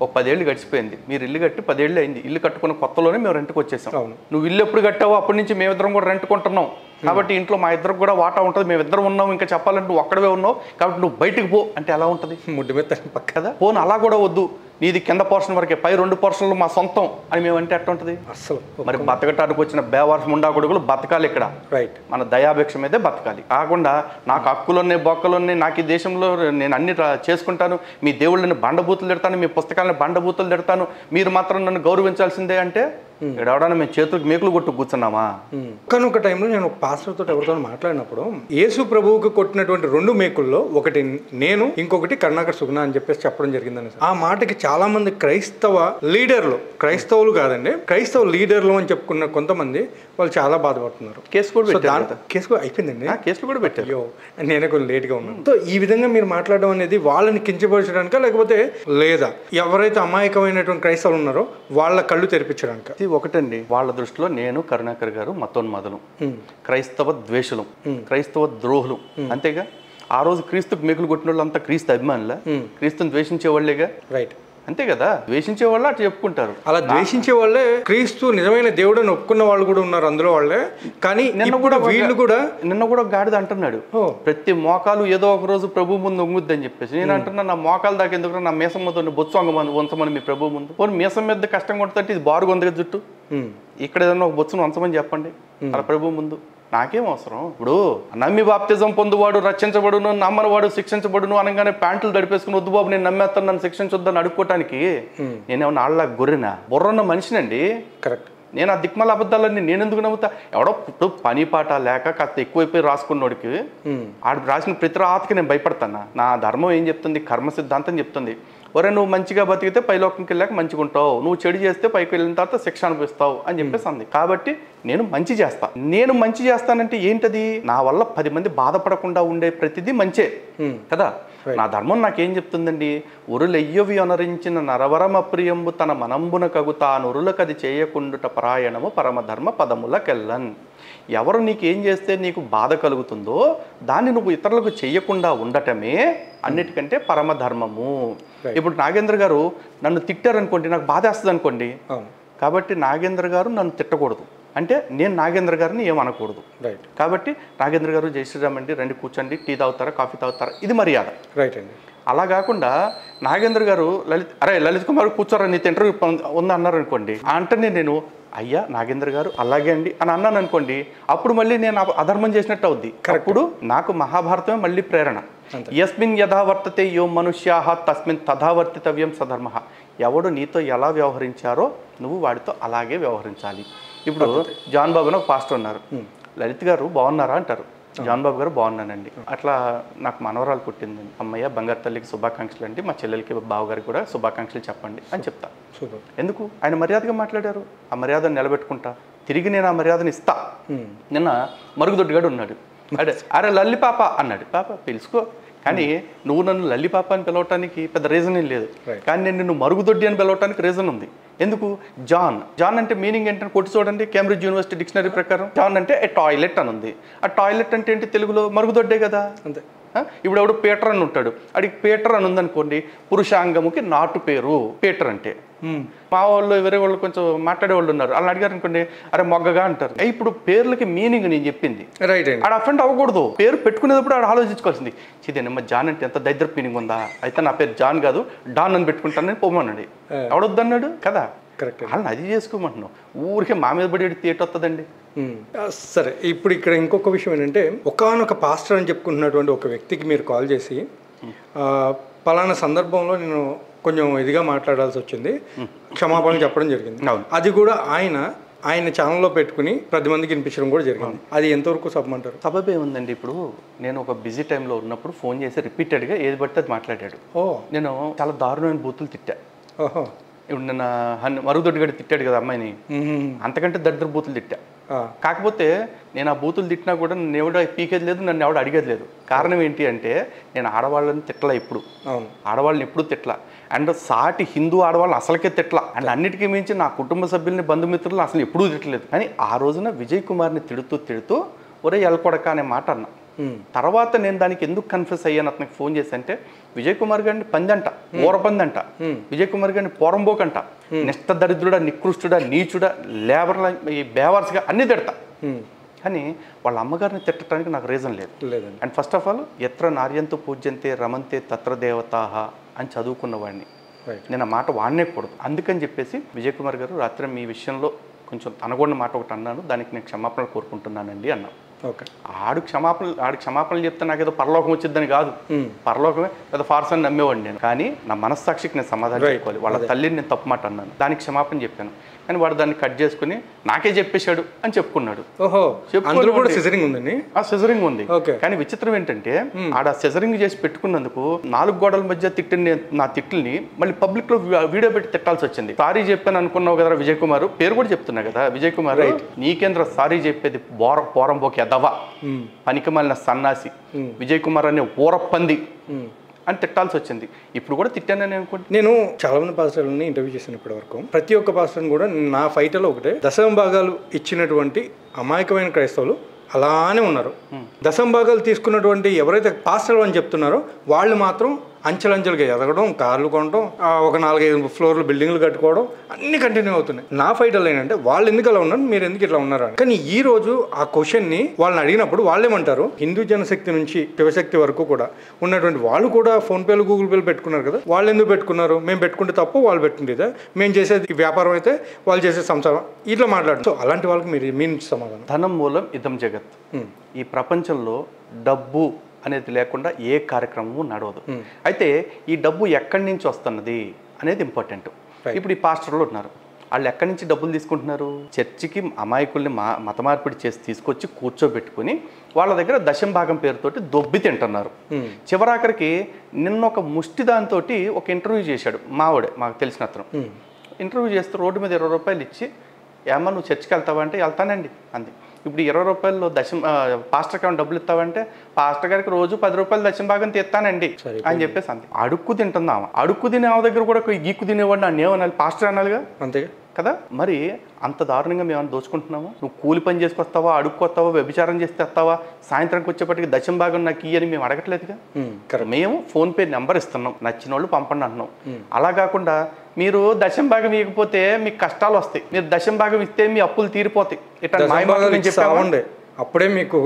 ఒక 10 ఏళ్ళు గడిచిపోయింది. మీరు ఇల్లు కట్టి 10 ఏళ్ళు అయింది. ఇల్లు కట్టుకున్న కొత్తలోనే మేము రెంట్కి వచ్చేసాం. నువ్వు ఇల్లు ఎప్పుడు కట్టావో అప్పటి నుంచి మేమిద్దరం కూడా రెంట్ కొంటున్నాం. కాబట్టి ఇంట్లో మా ఇద్దరికి కూడా వాటా ఉంటుంది, మేమిద్దరం ఉన్నాం. ఇంకా చెప్పాలంటే నువ్వు ఒక్కడవే ఉన్నావు కాబట్టి నువ్వు బయటకు పో అంటే ఎలా ఉంటుంది? ముడ్డు మీద పక్క కదా. పోను అలా కూడా వద్దు, నీది కింద పోర్షన్ వరకే, పై 2 పోర్షన్లు మా సొంతం అని మేమంటే ఎట్లా ఉంటుంది? అసలు మరి బతకటానికి వచ్చిన బేవార్స్ ముండా కొడుకులు బతకాలి ఇక్కడ. రైట్. మన దయాభిక్ష మీదే బతకాలి. కాకుండా నాకు హక్కులున్నాయి, బొక్కలున్నాయి, నాకు ఈ దేశంలో నేను అన్ని చేసుకుంటాను, మీ దేవుళ్ళని బండబూతులు తిడతాను, మీ పుస్తకాలను బండబూతులు తిడతాను, మీరు మాత్రం నన్ను గౌరవించాల్సిందే అంటే ఎవడన్నా మేము చేతులకు మేకులు కొట్టు కూర్చున్నామా? కానీ ఒక టైంలో నేను ఒక పాస్టర్ తోటి ఎవరితో మాట్లాడినప్పుడు యేసు ప్రభువుకి కొట్టినటువంటి 2 మేకుల్లో ఒకటి నేను, ఇంకొకటి కరుణాకర్ సుగుణ అని చెప్పేసి చెప్పడం జరిగిందని. ఆ మాటకి చాలా మంది క్రైస్తవ లీడర్లు, క్రైస్తవులు కాదండి, క్రైస్తవ లీడర్లు అని చెప్పుకున్న కొంతమంది వాళ్ళు చాలా బాధపడుతున్నారు. కేసు కూడా అయిపోయిందండి. కేసులు కూడా పెట్టారు. అయ్యో, నేనే కొంచెం లేట్గా ఉన్నాను. సో ఈ విధంగా మీరు మాట్లాడడం అనేది వాళ్ళని కించపరచడానికా లేకపోతే లేదా ఎవరైతే అమాయకమైనటువంటి క్రైస్తవులు ఉన్నారో వాళ్ళ కళ్ళు తెరిపించడానికి? ఒకటండి, వాళ్ళ దృష్టిలో నేను కరుణాకర్ గారు మతోన్మాదులు, క్రైస్తవ ద్వేషులు, క్రైస్తవ ద్రోహులు, అంతేగా. ఆ రోజు క్రీస్తుకు మేకులు కొట్టిన వాళ్ళు అంతా క్రీస్తు అభిమానులా, క్రీస్తుని ద్వేషించే వాళ్ళేగా. రైట్, అంతే కదా. ద్వేషించే వాళ్ళు అట్లా చెప్పుకుంటారు. అలా ద్వేషించే వాళ్ళే క్రీస్తు నిజమైన దేవుడు అని ఒప్పుకున్న వాళ్ళు కూడా ఉన్నారు అందులో వాళ్ళే. కానీ నిన్న కూడా వీళ్ళు కూడా నిన్న కూడా గాడిద అంటున్నాడు, ప్రతి మోకాలు ఏదో ఒక రోజు ప్రభు ముందు ఒంగుద్ది అని చెప్పేసి. నేను అంటున్నా నా మోకాలు దాకా ఎందుకు, నా మీసమ్మతో బొత్సు వంచమని మీ ప్రభు ముందు. పోనీ మీసం మీద కష్టం కొడుతుంటే ఇది బారుగా ఉంది జుట్టు, ఇక్కడ ఏదన్నా ఒక బొత్సును వంచమని చెప్పండి అలా ప్రభు ముందు. నాకేం అవసరం? ఇప్పుడు నమ్మి బాప్తిజం పొందువాడు రక్షించబడును, నమ్మనివాడు శిక్షించబడును అనగానే ప్యాంట్లు దడిపేసుకుని వద్దు బాబు నేను నమ్మేస్తాను నన్ను శిక్షించొద్దని అడుక్కోవటానికి నేనేమన్నా ఆళ్ళ గొర్రెనా? బుర్రన్న మనిషినండి. కరెక్ట్. నేను ఆ దిక్మల అబద్ధాలన్నీ నేను ఎందుకు నమ్ముతా? ఎవడో ఇప్పుడు పని పాట లేక కాస్త ఎక్కువైపోయి రాసుకున్నోడికి ఆడికి రాసిన ప్రతి రాతకి నేను భయపడతానా? నా ధర్మం ఏం చెప్తుంది? కర్మ సిద్ధాంతం చెప్తుంది, ఒరే నువ్వు మంచిగా బతికితే పైలోకంకి వెళ్ళాక మంచిగా ఉంటావు, నువ్వు చెడు చేస్తే పైకి వెళ్ళిన తర్వాత శిక్ష అనిపిస్తావు అని చెప్పేసి అంది. కాబట్టి నేను మంచి చేస్తా. నేను మంచి చేస్తానంటే ఏంటది? నా వల్ల 10 మంది బాధపడకుండా ఉండే ప్రతిదీ మంచే కదా. నా ధర్మం నాకేం చెప్తుందండి? ఉరులెయ్యవి అనరించిన నరవరమ ప్రియంబు తన మనంబున కగు తానురులకది చేయకుండుట పరాయణము పరమధర్మ పదములకెల్లన్. ఎవరు నీకేం చేస్తే నీకు బాధ కలుగుతుందో దాన్ని నువ్వు ఇతరులకు చెయ్యకుండా ఉండటమే అన్నిటికంటే పరమధర్మము. ఇప్పుడు నాగేంద్ర గారు నన్ను తిట్టారనుకోండి, నాకు బాధ వేస్తుంది అనుకోండి. కాబట్టి నాగేంద్ర గారు నన్ను తిట్టకూడదు అంటే నేను నాగేంద్ర గారిని ఏమనకూడదు. కాబట్టి నాగేంద్ర గారు జై శ్రీరామ్ అండి, రండి కూర్చోండి, టీ తాగుతారా కాఫీ తాగుతారా, ఇది మర్యాద. రైట్ అండి. అలా కాకుండా నాగేంద్ర గారు లలిత్ కుమార్ కూర్చోరా నీతో ఇంటర్వ్యూ ఉందా అన్నారు అనుకోండి, అంటే నేను అయ్యా నాగేంద్ర గారు అలాగే అండి అని అన్నాను అనుకోండి, అప్పుడు మళ్ళీ నేను అధర్మం చేసినట్టు అవుద్ది. అప్పుడు నాకు మహాభారతమే మళ్ళీ ప్రేరణ. యస్మిన్ యథావర్తతే యో మనుష్యాః తస్మిన్ తథావర్తితవ్యం సధర్మ. ఎవడు నీతో ఎలా వ్యవహరించారో నువ్వు వాడితో అలాగే వ్యవహరించాలి. ఇప్పుడు జాన్ బాబు అని ఒక పాస్టర్ ఉన్నారు, లలిత్ గారు బాగున్నారా అంటారు, జాన్ బాబు గారు బాగున్నానండి. అట్లా నాకు మనవరాలు పుట్టిందండి, అమ్మయ్య బంగారు తల్లికి శుభాకాంక్షలు అండి, మా చెల్లెలకి బావగారికి కూడా శుభాకాంక్షలు చెప్పండి అని చెప్తా. ఎందుకు? ఆయన మర్యాదగా మాట్లాడారు, ఆ మర్యాదను నిలబెట్టుకుంటా, తిరిగి నేను ఆ మర్యాదను ఇస్తా. నిన్న మరుగుదొడ్డిగాడు ఉన్నాడు, అరే లల్లి పాప అన్నాడు. పాప పిలుచుకో, కానీ నువ్వు నన్ను లల్లి పాప అని పిలవటానికి పెద్ద రీజన్ ఏం లేదు, కానీ నేను నిన్ను మరుగుదొడ్డి అని పిలవటానికి రీజన్ ఉంది. ఎందుకు? జాన్ అంటే మీనింగ్ ఏంటని కొట్టి చూడండి, కేంబ్రిడ్జ్ యూనివర్సిటీ డిక్షనరీ ప్రకారం జాన్ అంటే ఏ టాయిలెట్ అని ఉంది. ఆ టాయిలెట్ అంటే ఏంటి తెలుగులో? మరుగుదొడ్డే కదా. అంతే. ఇప్పుడు ఎవడు పీటర్ అని ఉంటాడు, అడిగి పీటర్ అని ఉందనుకోండి, పురుషాంగముకి నాటు పేరు పీటర్ అంటే. మా వాళ్ళు వేరే వాళ్ళు కొంచెం మాట్లాడే వాళ్ళు ఉన్నారు, వాళ్ళని అడిగారు అనుకోండి, అరే మొగ్గగా అంటారు. ఇప్పుడు పేర్లకి మీనింగ్ నేను చెప్పింది రైట్, ఆడ అఫెండ్ అవ్వకూడదు. పేరు పెట్టుకునేటప్పుడు ఆడ ఆలోచించుకోవాల్సింది, చిదేనమ్మ జాన్ అంటే ఎంత దరిద్ర మీనింగ్ ఉందా, అయితే నా పేరు జాన్ కాదు డాన్ అని పెట్టుకుంటానని పోమన్నాడు. ఎవడొద్దన్నాడు కదా. కరెక్ట్. వాళ్ళని అది చేసుకోమంటున్నావు, ఊరికే మా మీద పడి తేటొస్తుందండి. సరే, ఇప్పుడు ఇక్కడ ఇంకొక విషయం ఏంటంటే, ఒకానొక పాస్టర్ అని చెప్పుకుంటున్నటువంటి ఒక వ్యక్తికి మీరు కాల్ చేసి పలానా సందర్భంలో నేను కొంచెం ఇదిగా మాట్లాడాల్సి వచ్చింది, క్షమాపణ చెప్పడం జరిగింది. అది కూడా ఆయన ఛానల్లో పెట్టుకుని 10 మందికి వినిపించడం కూడా జరిగింది. అది ఎంతవరకు సభమంటారు? సబబే ఉందండి. ఇప్పుడు నేను ఒక బిజీ టైంలో ఉన్నప్పుడు ఫోన్ చేసి రిపీటెడ్గా ఏది పడితే అది మాట్లాడాడు. నేను చాలా దారుణమైన బూతులు తిట్టా. ఇప్పుడు నిన్న మరుగుదొడ్డిగడి తిట్టాడు కదా అమ్మాయిని, అంతకంటే దరిద్ర బూతులు తిట్టా. కాకపోతే నేను ఆ బూతులు తిట్టినా కూడా నన్ను ఎవడ పీకేది లేదు, నన్ను ఎవడ అడిగేది లేదు. కారణం ఏంటి అంటే నేను ఆడవాళ్ళని తిట్టలా, ఎప్పుడు ఆడవాళ్ళని ఎప్పుడు తిట్టలా, అండ్ సాటి హిందూ ఆడవాళ్ళని అసలుకే తిట్టలా, అండ్ అన్నిటికీ మించి నా కుటుంబ సభ్యుల్ని బంధుమిత్రులను అసలు ఎప్పుడూ తిట్టలేదు. కానీ ఆ రోజున విజయ్ కుమార్ని తిడుతూ ఒరే ఎల్కొడక అనే మాట అన్నా. తర్వాత నేను దానికి ఎందుకు కన్ఫ్యూస్ అయ్యాను, అతనికి ఫోన్ చేసి అంటే, విజయ్ కుమార్ గారిని పందంట, ఊరపందంట, విజయ్ కుమార్ గారిని పోరంబోకంట, నిష్ట దరిద్రుడా, నికృష్టుడా, నీచుడా, లేబర్ల ఈ బేవర్స్గా అన్ని తిడతా. కానీ వాళ్ళ అమ్మగారిని తిట్టడానికి నాకు రీజన్ లేదు. అండ్ ఫస్ట్ ఆఫ్ ఆల్ ఎత్ర నార్యంతో పూజ్యంతే రమంతే తత్ర దేవతాహ అని చదువుకున్నవాడిని, నేను ఆ మాట వాడనేకూడదు. అందుకని చెప్పేసి విజయ్ కుమార్ గారు రాత్రి మీ విషయంలో కొంచెం తనగొన్న మాట ఒకటి అన్నాను, దానికి నేను క్షమాపణలు కోరుకుంటున్నానండి అన్నాను. ఆడు క్షమాపణలు చెప్తే నాకు ఏదో పరలోకం వచ్చిద్దని కాదు, పరలోకమే ఏదో ఫార్స్ అని నమ్మేవాడిని నేను. కానీ నా మనస్సాక్షికి నేను సమాధానం చెప్పుకోవాలి. వాళ్ళ తల్లిని నేను తప్పు మాట అన్నాను, దానికి క్షమాపణ చెప్పాను. కానీ వాడు దాన్ని కట్ చేసుకుని నాకే చెప్పేశాడు అని చెప్పుకున్నాడు. సిజరింగ్ ఉంది. కానీ విచిత్రం ఏంటంటే ఆడ సిజరింగ్ చేసి పెట్టుకున్నందుకు 4 గోడల మధ్య తిట్టిన నా తిట్టుల్ని మళ్ళీ పబ్లిక్ లో వీడియో పెట్టి తిట్టాల్సి వచ్చింది. సారీ చెప్పాను అనుకున్నావు కదా విజయ్ కుమార్, పేరు కూడా చెప్తున్నా కదా విజయ్ కుమార్, నీకేంద్ర సారీ చెప్పేది, పోరంబోకి ఎదవా, పనికిమాలిన సన్నాసి, విజయ్ కుమార్ అనే ఊరప్పంది అని తిట్టాల్సి వచ్చింది. ఇప్పుడు కూడా తిట్టానని అనుకుంటే, నేను చాలా మంది పాస్టర్లని ఇంటర్వ్యూ చేసిన ఇప్పటి వరకు, ప్రతి ఒక్క పాస్టర్ని కూడా నా ఫైటలో ఒకటే, దశమ భాగాలు ఇచ్చినటువంటి అమాయకమైన క్రైస్తవులు అలానే ఉన్నారు. దశమ భాగాలు తీసుకున్నటువంటి ఎవరైతే పాస్టర్లు అని చెప్తున్నారో వాళ్ళు మాత్రం అంచెలంచెలుగా ఎదగడం, కార్లు కొనడం, ఒక 4-5 ఫ్లోర్లు బిల్డింగ్లు కట్టుకోవడం అన్ని కంటిన్యూ అవుతున్నాయి. నా ఫైటల్ ఏంటంటే వాళ్ళు ఎందుకు అలా ఉన్నారు, మీరు ఎందుకు ఇట్లా ఉన్నారు అని. కానీ ఈ రోజు ఆ క్వశ్చన్ని వాళ్ళని అడిగినప్పుడు వాళ్ళేమంటారు, హిందూ జనశక్తి నుంచి శివశక్తి వరకు కూడా ఉన్నటువంటి వాళ్ళు కూడా ఫోన్పేలు గూగుల్ పేలు పెట్టుకున్నారు కదా, వాళ్ళు ఎందుకు పెట్టుకున్నారు, మేము పెట్టుకుంటే తప్పు వాళ్ళు పెట్టుకుంటే, మేము చేసేది వ్యాపారం అయితే వాళ్ళు చేసే సంసారం, ఇట్లా మాట్లాడు. సో అలాంటి వాళ్ళకి మీరు మీ నుంచి సమాధానం? ధనం మూలం ఇదం జగత్. ఈ ప్రపంచంలో డబ్బు అనేది లేకుండా ఏ కార్యక్రమము నడవదు. అయితే ఈ డబ్బు ఎక్కడి నుంచి వస్తున్నది అనేది ఇంపార్టెంట్. ఇప్పుడు ఈ పాస్టర్లు ఉన్నారు, వాళ్ళు ఎక్కడి నుంచి డబ్బులు తీసుకుంటున్నారు, చర్చికి అమాయకుల్ని మత మార్పిడి చేసి తీసుకొచ్చి కూర్చోబెట్టుకుని వాళ్ళ దగ్గర దశం భాగం పేరుతోటి దొబ్బి తింటున్నారు. చివరాఖరికి నిన్న ఒక ముష్టి దాంతో ఒక ఇంటర్వ్యూ చేశాడు మావాడే, మాకు తెలిసిన అతను. ఇంటర్వ్యూ చేస్తూ రోడ్డు మీద 20 రూపాయలు ఇచ్చి ఏమన్నా నువ్వు చర్చికి వెళ్తావా అంటే వెళ్తానండి అంది. ఇప్పుడు 20 రూపాయలు పాస్టర్ కావాలి డబ్బులు ఇస్తావంటే పాస్టర్ గారికి రోజు 10 రూపాయలు దశమ భాగం తీస్తానండి అని చెప్పేసి అంది. అడుక్కు తింటుందామా, అడుక్కు తినే దగ్గర కూడా గీక్కు తినేవాడు నన్ను ఏమనాలి, పాస్టర్ అనాలిగా, అంతేగా కదా. మరి అంత దారుణంగా మేము దోచుకుంటున్నాము. నువ్వు కూలి పని చేసుకొస్తావా, అడుక్కొస్తావా, వ్యభిచారం చేస్తే వస్తావా, సాయంత్రంకి వచ్చేప్పటికి దశమ భాగం నాకు ఇయ్యని మేము అడగట్లేదుగా. మేము ఫోన్పే నెంబర్ ఇస్తున్నాం, నచ్చిన వాళ్ళు పంపండి అంటున్నాం. అలా కాకుండా మీరు దశమ భాగం ఇవ్వకపోతే మీకు కష్టాలు వస్తాయి, మీరు దశమ భాగం ఇస్తే మీ అప్పులు తీరిపోతాయి చెప్పండి. అప్పుడే మీకు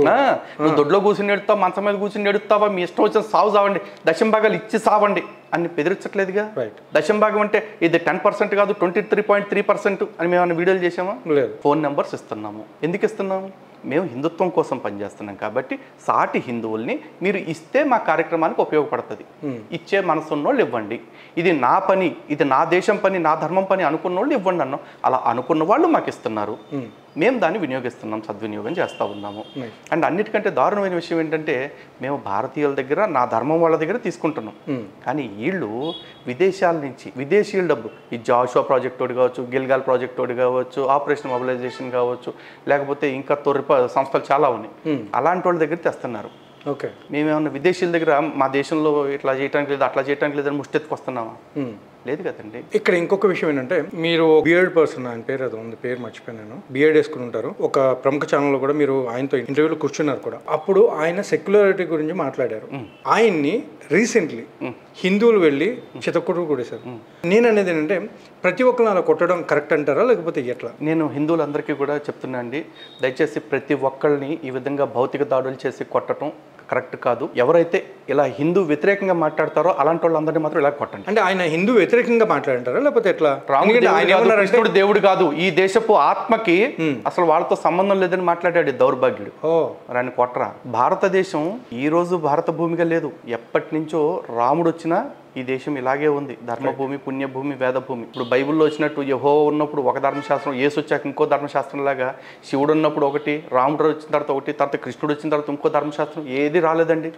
నువ్వు దొడ్లో కూర్చుని ఎడుతావు, మంచం మీద కూర్చుని ఎడుతావా, మీ ఇష్టం వచ్చిన సాగు సావండి, దశమ భాగాలు ఇచ్చి సావండి అని బెదిరించట్లేదుగా. దశమ భాగం అంటే ఇది 10% కాదు 23.3% అని మేము వీడియోలు చేసామా? లేదు. ఫోన్ నెంబర్స్ ఇస్తున్నాము. ఎందుకు ఇస్తున్నాము? మేము హిందుత్వం కోసం పనిచేస్తున్నాం కాబట్టి సాటి హిందువుల్ని మీరు ఇస్తే మా కార్యక్రమానికి ఉపయోగపడుతుంది. ఇచ్చే మనసున్నోళ్ళు ఇవ్వండి, ఇది నా పని, ఇది నా దేశం పని, నా ధర్మం పని అనుకున్నోళ్ళు ఇవ్వండి అన్నాం. అలా అనుకున్న వాళ్ళు మాకు ఇస్తున్నారు, మేము దాన్ని వినియోగిస్తున్నాం, సద్వినియోగం చేస్తూ ఉన్నాము. అండ్ అన్నిటికంటే దారుణమైన విషయం ఏంటంటే మేము భారతీయుల దగ్గర, నా ధర్మం వాళ్ళ దగ్గర తీసుకుంటున్నాం, కానీ వీళ్ళు విదేశాల నుంచి విదేశీయుల డబ్బు, ఈ జాషువా ప్రాజెక్ట్ ఒకటి కావచ్చు, గిల్గాల్ ప్రాజెక్ట్ ఒకటి కావచ్చు, ఆపరేషన్ మొబిలైజేషన్ కావచ్చు, లేకపోతే ఇంకా తొర్రి సంస్థలు చాలా ఉన్నాయి, అలాంటి వాళ్ళ దగ్గర తెస్తున్నారు. ఓకే, మేమేమన్నా విదేశీయుల దగ్గర మా దేశంలో ఇట్లా చేయడానికి లేదు, అట్లా చేయడానికి లేదని ముష్టెత్తుకు వస్తున్నామా? లేదు కదండి. ఇక్కడ ఇంకొక విషయం ఏంటంటే మీరు బియర్డ్ పర్సన్, ఆయన పేరు అది ఉంది, పేరు మర్చిపోయాను, బియర్డ్ వేసుకుని ఉంటారు. ఒక ప్రముఖ ఛానల్లో కూడా మీరు ఆయనతో ఇంటర్వ్యూలో కూర్చున్నారు కూడా. అప్పుడు ఆయన సెక్యులారిటీ గురించి మాట్లాడారు. ఆయన్ని రీసెంట్లీ హిందువులు వెళ్ళి చితకొట్టు కొట్టేశారు. నేను అనేది ఏంటంటే ప్రతి ఒక్కరిని అలా కొట్టడం కరెక్ట్ అంటారా, లేకపోతే ఎట్లా? నేను హిందువులందరికీ కూడా చెప్తున్నా అండి, దయచేసి ప్రతి ఒక్కరిని ఈ విధంగా భౌతిక దాడులు చేసి కొట్టడం కరెక్ట్ కాదు. ఎవరైతే ఇలా హిందూ వ్యతిరేకంగా మాట్లాడతారో అలాంటి వాళ్ళందరినీ మాత్రం ఇలా కొట్టండి. అంటే ఆయన హిందూ వ్యతిరేకంగా మాట్లాడంటారా, లేకపోతే ఎట్లా? రాముడు దేవుడు కాదు, ఈ దేశపు ఆత్మకి అసలు వాళ్ళతో సంబంధం లేదని మాట్లాడాడు దౌర్భాగ్యుడు. మరి ఆయన కొట్టరా? భారతదేశం ఈ రోజు భారత భూమిగా లేదు, ఎప్పటి నుంచో రాముడు వచ్చినా ఈ దేశం ఇలాగే ఉంది, ధర్మభూమి, పుణ్యభూమి, వేదభూమి. ఇప్పుడు బైబిల్లో వచ్చినట్టు యెహోవా ఉన్నప్పుడు ఒక ధర్మశాస్త్రం, యేసు వచ్చాక ఇంకో ధర్మశాస్త్రం లాగా, శివుడు ఉన్నప్పుడు ఒకటి, రాముడు వచ్చిన తర్వాత ఒకటి, తర్వాత కృష్ణుడు వచ్చిన తర్వాత ఇంకో ధర్మశాస్త్రం, ఏది రాలేదండి.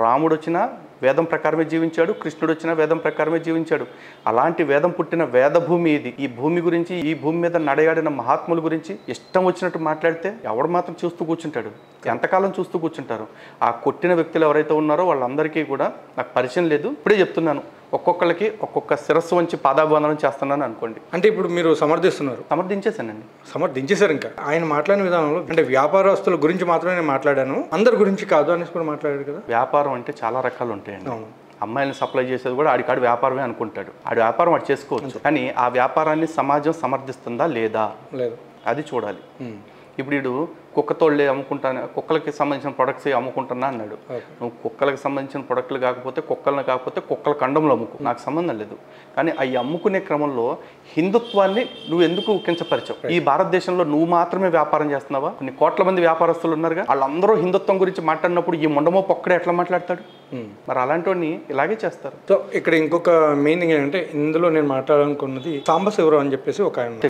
రాముడు వచ్చినా వేదం ప్రకారమే జీవించాడు, కృష్ణుడు వచ్చినా వేదం ప్రకారమే జీవించాడు. అలాంటి వేదం పుట్టిన వేదభూమి ఇది. ఈ భూమి గురించి, ఈ భూమి మీద నడయాడిన మహాత్ముల గురించి ఇష్టం వచ్చినట్టు మాట్లాడితే ఎవడు మాత్రం చూస్తూ కూర్చుంటాడు? ఎంతకాలం చూస్తూ కూర్చుంటారు? ఆ కొట్టిన వ్యక్తులు ఎవరైతే ఉన్నారో వాళ్ళందరికీ కూడా నాకు పరిచయం లేదు, ఇప్పుడే చెప్తున్నాను, ఒక్కొక్కరికి ఒక్కొక్క శిరస్సు వంచి పాదాభివందనం చేస్తున్నాను అనుకోండి. అంటే ఇప్పుడు మీరు సమర్థిస్తున్నారు? సమర్థించేశానండి. సమర్థించేశారు. ఇంకా ఆయన మాట్లాడిన విధానంలో అంటే వ్యాపారస్తుల గురించి మాత్రమే నేను మాట్లాడాను, అందరి గురించి కాదు అనేసి కూడా మాట్లాడారు కదా. వ్యాపారం అంటే చాలా రకాలు ఉంటాయండి. అమ్మాయిలను సప్లై చేసేది కూడా ఆడికాడు వ్యాపారమే అనుకుంటాడు, ఆడి వ్యాపారం వాడు చేసుకోవచ్చు, కానీ ఆ వ్యాపారాన్ని సమాజం సమర్థిస్తుందా లేదా లేదు, అది చూడాలి. ఇప్పుడు వీడు కుక్కతోళ్ళే అమ్ముకుంటాను, కుక్కలకి సంబంధించిన ప్రొడక్ట్స్ అమ్ముకుంటున్నా అన్నాడు. నువ్వు కుక్కలకు సంబంధించిన ప్రొడక్ట్లు కాకపోతే, కుక్కలను కాకపోతే కుక్కల కండంలో అమ్ముకు, నాకు సంబంధం లేదు. కానీ అవి అమ్ముకునే క్రమంలో హిందుత్వాన్ని నువ్వు ఎందుకు కించపరిచావు? ఈ భారతదేశంలో నువ్వు మాత్రమే వ్యాపారం చేస్తున్నావా? కొన్ని కోట్ల మంది వ్యాపారస్తులు ఉన్నారుగా, వాళ్ళందరూ హిందుత్వం గురించి మాట్లాడినప్పుడు ఈ ముండమో పొక్కడే ఎట్లా మాట్లాడతాడు? మరి అలాంటి ఇలాగే చేస్తారు. సో ఇక్కడ ఇంకొక మెయిన్ థింగ్ ఏంటంటే ఇందులో నేను మాట్లాడాలనుకున్నది సాంబశివరావు అని చెప్పేసి ఒక ఆయన.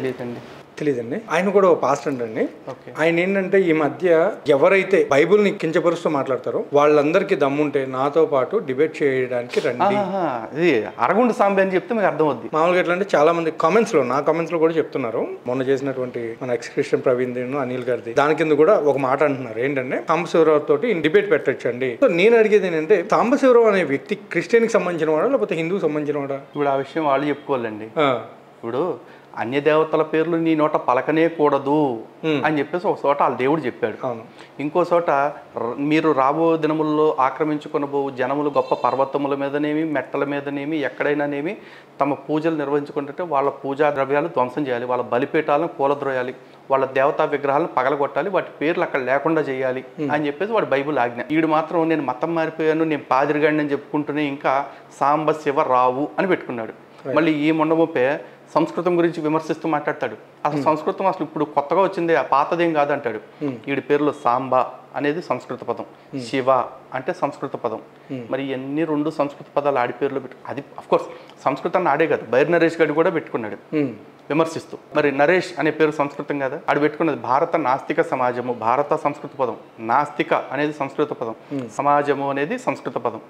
తెలియదండి. ఆయన కూడా ఒక పాస్టర్ అండి. ఆయన ఏంటంటే ఈ మధ్య ఎవరైతే బైబుల్ని కించపరుస్తూ మాట్లాడతారో వాళ్ళందరికీ దమ్ముంటే నాతో పాటు డిబేట్ చేయడానికి రండి. ఇది అరగుండు సాంబే అని చెప్తే మీకు అర్థం అవుద్ది. మామూలుగా ఎట్లా అంటే చాలా మంది కామెంట్స్ లో, నా కామెంట్స్ లో కూడా చెప్తున్నారు, మొన్న చేసినటువంటి మన ఎక్స్ క్రిస్టియన్ ప్రవీణ్ అనిల్ గారిది దాని కింద కూడా ఒక మాట అంటున్నారు, ఏంటంటే సాంబశివరావు తోటి డిబేట్ పెట్టచ్చండి. సో నేను అడిగేది ఏంటంటే సాంబశివరావు అనే వ్యక్తి క్రిస్టియన్కి సంబంధించిన వాడా లేకపోతే హిందూకి సంబంధించిన వాడా? ఇప్పుడు ఆ విషయం వాళ్ళు చెప్పుకోవాలండి. ఇప్పుడు అన్య దేవతల పేర్లు నీ నోట పలకనే కూడదు అని చెప్పేసి ఒక చోట వాళ్ళ దేవుడు చెప్పాడు. ఇంకో చోట మీరు రాబో దినముల్లో ఆక్రమించుకునబో జనములు గొప్ప పర్వతముల మీదనేమి, మెట్టల మీదనేమి, ఎక్కడైనానేమి తమ పూజలు నిర్వహించుకుంటుంటే వాళ్ళ పూజా ద్రవ్యాలు ధ్వంసం చేయాలి, వాళ్ళ బలిపీఠాలను కూలద్రోయాలి, వాళ్ళ దేవతా విగ్రహాలను పగలగొట్టాలి, వాటి పేర్లు అక్కడ లేకుండా చేయాలి అని చెప్పేసి వాడు బైబుల్ ఆజ్ఞ. వీడు మాత్రం నేను మతం మారిపోయాను, నేను పాదిరిగాడిని అని చెప్పుకుంటూనే ఇంకా సాంబశివరావు అని పెట్టుకున్నాడు. మళ్ళీ ఈ మొండమొప్పే సంస్కృతం గురించి విమర్శిస్తూ మాట్లాడతాడు. అసలు సంస్కృతం అసలు ఇప్పుడు కొత్తగా వచ్చింది, పాతదేం కాదంటాడు. వీడి పేరులో సాంబ అనేది సంస్కృత పదం, శివ అంటే సంస్కృత పదం. మరి ఎన్ని రెండు సంస్కృత పదాలు ఆడి పేర్లో పెట్టు, అది అఫ్కోర్స్ సంస్కృతాన్ని ఆడే కాదు, బైర్ నరేష్ గారు కూడా పెట్టుకున్నాడు. విమర్శిస్తూ. మరి నరేష్ అనే పేరు సంస్కృతం కదా, ఆడు పెట్టుకున్నది భారత నాస్తిక సమాజము. భారత సంస్కృత పదం, నాస్తిక అనేది సంస్కృత పదం, సమాజము అనేది సంస్కృత పదం.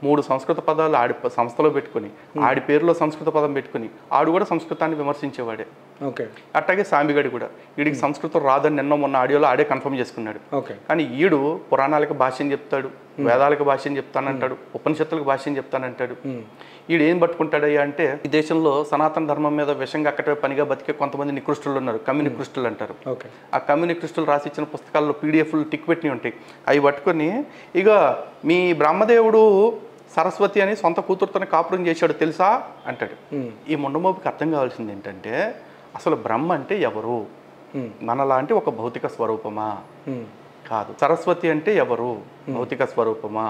3 సంస్కృత పదాలు ఆడి సంస్థలో పెట్టుకుని, ఆడి పేరులో సంస్కృత పదం పెట్టుకుని ఆడు కూడా సంస్కృతాన్ని విమర్శించేవాడే. ఓకే. అట్లాగే సాంబిగడి కూడా వీడికి సంస్కృతం రాదని నిన్న మొన్న ఆడియోలో ఆడే కన్ఫర్మ్ చేసుకున్నాడు. కానీ ఈడు పురాణాలకు భాష్యం చెప్తాడు, వేదాలకు భాష్యం చెప్తానంటాడు, ఉపనిషత్తులకు భాష్యం చెప్తానంటాడు. ఈడు ఏం పట్టుకుంటాడయ్యా అంటే, ఈ దేశంలో సనాతన ధర్మం మీద విషంగా అక్కడే పనిగా బతికే కొంతమంది నికృష్టులు ఉన్నారు, కమ్యూనికృష్టులు అంటారు. ఆ కమ్యూనికృష్టులు రాసిచ్చిన పుస్తకాల్లో పీడిఎఫ్లు టిక్ పెట్టినవి ఉంటాయి. అవి పట్టుకొని ఇక మీ బ్రహ్మదేవుడు సరస్వతి అని సొంత కూతురుతోనే కాపురం చేశాడు తెలుసా అంటాడు. ఈ ముండమోపుకి అర్థం కావాల్సింది ఏంటంటే, అసలు బ్రహ్మ అంటే ఎవరు? మనలాంటి ఒక భౌతిక స్వరూపమా? కాదు. సరస్వతి అంటే ఎవరు? భౌతిక స్వరూపమా?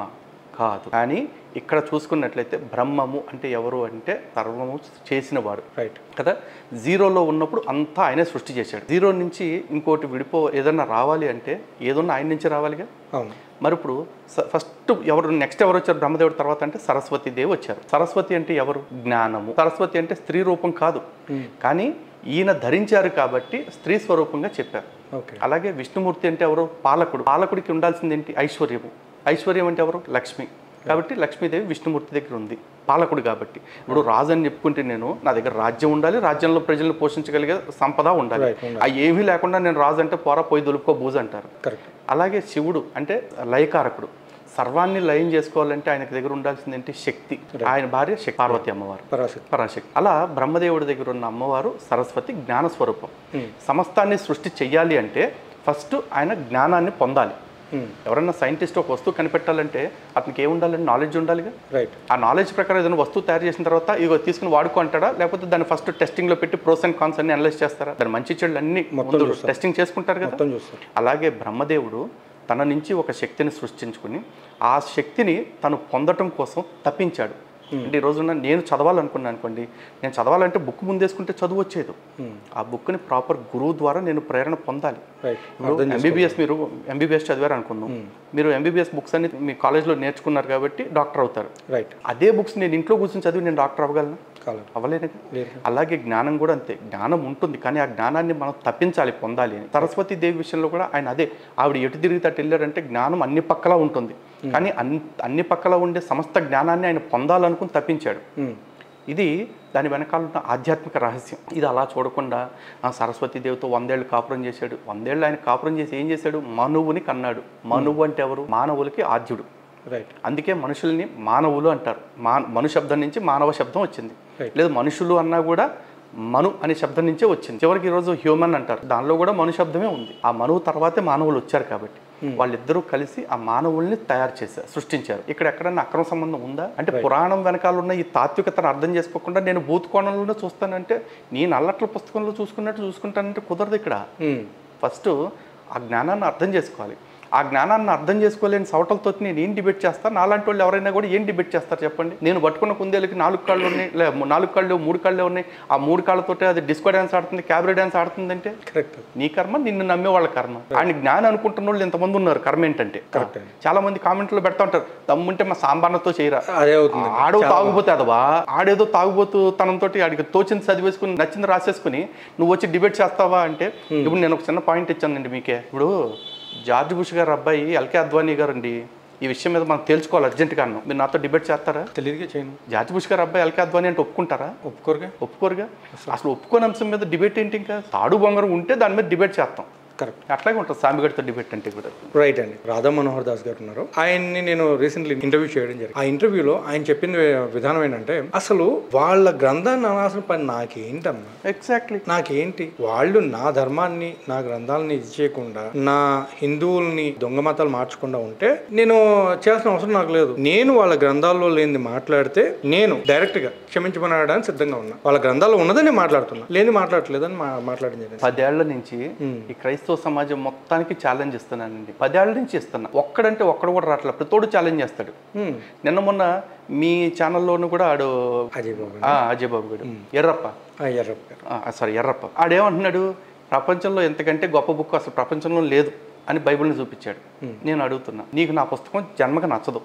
కాదు. కానీ ఇక్కడ చూసుకున్నట్లయితే బ్రహ్మము అంటే ఎవరు అంటే సర్వము చేసిన వాడు, రైట్ కదా. జీరోలో ఉన్నప్పుడు అంతా ఆయనే సృష్టి చేశాడు. జీరో నుంచి ఇంకోటి ఏదన్నా రావాలి అంటే ఏదన్నా ఆయన నుంచి రావాలిగా. మరి ఇప్పుడు ఫస్ట్ నెక్స్ట్ ఎవరు వచ్చారు బ్రహ్మదేవుడు తర్వాత అంటే సరస్వతీదేవి వచ్చారు. సరస్వతి అంటే ఎవరు? జ్ఞానము. సరస్వతి అంటే స్త్రీ రూపం కాదు, కానీ ఈయన ధరించారు కాబట్టి స్త్రీ స్వరూపంగా చెప్పారు. అలాగే విష్ణుమూర్తి అంటే ఎవరు? పాలకుడు. పాలకుడికి ఉండాల్సింది ఏంటి? ఐశ్వర్యము. ఐశ్వర్యం అంటే ఎవరు? లక్ష్మి. కాబట్టి లక్ష్మీదేవి విష్ణుమూర్తి దగ్గర ఉంది, పాలకుడు కాబట్టి. ఇప్పుడు రాజు అని చెప్పుకుంటే నేను, నా దగ్గర రాజ్యం ఉండాలి, రాజ్యంలో ప్రజలను పోషించగలిగే సంపద ఉండాలి. అవి ఏమీ లేకుండా నేను రాజు అంటే పోయి దులుపుకో బూజు అంటారు. అలాగే శివుడు అంటే లయకారకుడు. సర్వాన్ని లయం చేసుకోవాలంటే ఆయనకి దగ్గర ఉండాల్సింది ఏంటి? శక్తి. ఆయన భార్య పార్వతి అమ్మవారు, పరాశక్తి. అలా బ్రహ్మదేవుడి దగ్గర ఉన్న అమ్మవారు సరస్వతి, జ్ఞాన స్వరూపం. సమస్తాన్ని సృష్టి చెయ్యాలి అంటే ఫస్ట్ ఆయన జ్ఞానాన్ని పొందాలి. ఎవరన్నా సైంటిస్ట్ ఒక వస్తువు కనిపెట్టాలంటే అతనికి ఏముండాలంటే నాలెడ్జ్ ఉండాలిగా, రైట్. ఆ నాలెడ్జ్ ప్రకారం ఏదైనా వస్తువు తయారు చేసిన తర్వాత ఇగో తీసుకుని వాడుకో అంటాడా, లేకపోతే దాన్ని ఫస్ట్ టెస్టింగ్లో పెట్టి ప్రోస్ అండ్ కాన్స్ అన్ని అనలైజ్ చేస్తారా? దాని మంచి చెడులు అన్ని టెస్టింగ్ చేసుకుంటారు కదా. అలాగే బ్రహ్మదేవుడు తన నుంచి ఒక శక్తిని సృష్టించుకుని ఆ శక్తిని తను పొందటం కోసం తప్పించాడు. అంటే ఈ రోజున నేను చదవాలనుకున్నాను అనుకోండి, నేను చదవాలంటే బుక్ ముందేసుకుంటే చదువు వచ్చేది. ఆ బుక్ని ప్రాపర్ గురువు ద్వారా నేను ప్రేరణ పొందాలి. మీరు ఎంబీబీఎస్ చదివారు అనుకుందాం, మీరు ఎంబీబీఎస్ బుక్స్ అన్ని మీ కాలేజ్లో నేర్చుకున్నారు కాబట్టి డాక్టర్ అవుతారు, రైట్. అదే బుక్స్ నేను ఇంట్లో కూర్చొని చదివి నేను డాక్టర్ అవ్వగలను? అవ్వలేను. అలాగే జ్ఞానం కూడా అంతే. జ్ఞానం ఉంటుంది, కానీ ఆ జ్ఞానాన్ని మనం తప్పించాలి, పొందాలి అని. సరస్వతి దేవి విషయంలో కూడా ఆయన అదే. ఆవిడ ఎటు తిరిగి తట్టు వెళ్ళారంటే జ్ఞానం అన్ని పక్కలా ఉంటుంది, కానీ అన్ని పక్కల ఉండే సమస్త జ్ఞానాన్ని ఆయన పొందాలనుకుని తప్పించాడు. ఇది దాని వెనకాల ఉన్న ఆధ్యాత్మిక రహస్యం. ఇది అలా చూడకుండా సరస్వతీదేవితో 100 ఏళ్ళు కాపురం చేశాడు. 100 ఏళ్ళు ఆయన కాపురం చేసి ఏం చేశాడు? మనువుని కన్నాడు. మనువు అంటే ఎవరు? మానవులకి ఆద్యుడు, రైట్. అందుకే మనుషుల్ని మానవులు అంటారు. మను శబ్దం నుంచి మానవ శబ్దం వచ్చింది. లేదు మనుషులు అన్నా కూడా మను అనే శబ్దం నుంచే వచ్చింది. చివరికి ఈరోజు హ్యూమన్ అంటారు, దానిలో కూడా మను శబ్దమే ఉంది. ఆ మనువు తర్వాతే మానవులు వచ్చారు కాబట్టి వాళ్ళిద్దరూ కలిసి ఆ మానవుల్ని తయారు చేశారు, సృష్టించారు. ఇక్కడ ఎక్కడన్నా అక్రమ సంబంధం ఉందా అంటే? పురాణం వెనకాల ఉన్న ఈ తాత్వికతను అర్థం చేసుకోకుండా నేను భూత కోణంలోనే చూస్తానంటే, నేను అల్లట్ల పుస్తకంలో చూసుకున్నట్టు చూసుకుంటానంటే కుదరదు. ఇక్కడ ఫస్ట్ ఆ జ్ఞానాన్ని అర్థం చేసుకోవాలి. ఆ జ్ఞానాన్ని అర్థం చేసుకోలేని సవటలతో నేను ఏం డిబేట్ చేస్తాను? నాలాంటి వాళ్ళు ఎవరైనా కూడా ఏం డిబేట్ చేస్తారు చెప్పండి? నేను పట్టుకున్న కుందేలకి 4 కాళ్ళు ఉన్నాయి, 4 కాళ్ళు 3 కాళ్ళే ఉన్నాయి, ఆ 3 కాళ్ళతోటే అది డిస్కో డ్యాన్స్ ఆడుతుంది, క్యాబరే డ్యాన్స్ ఆడుతుంది అంటే కరెక్ట్. నీ కర్మ, నిన్ను నమ్మే వాళ్ళ కర్మ. ఆయన జ్ఞానం అనుకుంటున్న వాళ్ళు ఎంతమంది ఉన్నారు. కర్మ ఏంటంటే చాలా మంది కామెంట్లో పెడతా ఉంటారు, దమ్ముంటే మా సాంబార్లతో చేయరా, ఆడో తాగుపోతే అదవా, ఆడేదో తాగుబోతూ తనంతో ఆడికి తోచింది చదివేసుకుని నచ్చింది రాసేసుకుని నువ్వు వచ్చి డిబేట్ చేస్తావా అంటే, ఇప్పుడు నేను ఒక చిన్న పాయింట్ ఇచ్చానండి మీకే. ఇప్పుడు జార్జ్ బుష్ గారు అబ్బాయి ఎల్కే అద్వానీ గారు అండి, ఈ విషయం మీద మనం తెలుసుకోవాలి అర్జెంట్గా. మీరు నాతో డిబేట్ చేస్తారా? తెలియదుగా చేయను. జార్జ్ బుష్ గారు అబ్బాయి ఎల్కే అద్వానీ అంటే ఒప్పుకుంటారా? ఒప్పుకోరుగా. అసలు ఒప్పుకోని అంశం మీద డిబేట్ ఏంటి? ఇంకా తాడు బొంగరం ఉంటే దాని మీద డిబేట్ చేస్తాం. కరెక్ట్. అట్లాగే ఉంటుంది సాంబిగడితో డిబేట్ అంటే కూడా. రైట్ అండి. రాధా మనోహర్ దాస్ గారు ఉన్నారు, ఆయన్ని నేను రీసెంట్లీ ఇంటర్వ్యూ చేయడం జరిగింది. ఆ ఇంటర్వ్యూలో ఆయన చెప్పిన విధానం ఏంటంటే, అసలు వాళ్ళ గ్రంథాన్ని అనాల్సిన పని నాకేంటమ్మా, ఎగ్జాక్ట్లీ నాకేంటి, వాళ్ళు నా ధర్మాన్ని నా గ్రంథాలని ఇది చేయకుండా నా హిందువుల్ని దొంగ మతాలు మార్చకుండా ఉంటే నేను చేయాల్సిన అవసరం నాకు లేదు. నేను వాళ్ళ గ్రంథాల్లో లేనిది మాట్లాడితే నేను డైరెక్ట్ గా క్షమించమనడానికి సిద్ధంగా ఉన్నా. వాళ్ళ గ్రంథాల్లో ఉన్నదని మాట్లాడుతున్నా, లేని మాట్లాడలేదని మాట్లాడడం జరిగింది. 10 ఏళ్ల నుంచి ఈ క్రైస్తవ సమాజం మొత్తానికి ఛాలెంజ్ ఇస్తున్నానండి. 10 ఏళ్ల నుంచి ఇస్తున్నా. ఒక్కడంటే ఒక్కడు కూడా రావట్లేదు, ప్రతోడు ఛాలెంజ్ చేస్తాడు. నిన్న మొన్న మీ ఛానల్లోనూ కూడా ఆడు అజయ్ బాబు గారు ఎర్రప్ప ఆడేమంటున్నాడు, ప్రపంచంలో ఎంతకంటే గొప్ప బుక్ అసలు ప్రపంచంలో లేదు అని బైబిల్ని చూపించాడు. నేను అడుగుతున్నా, నీకు నా పుస్తకం జన్మకి నచ్చదు,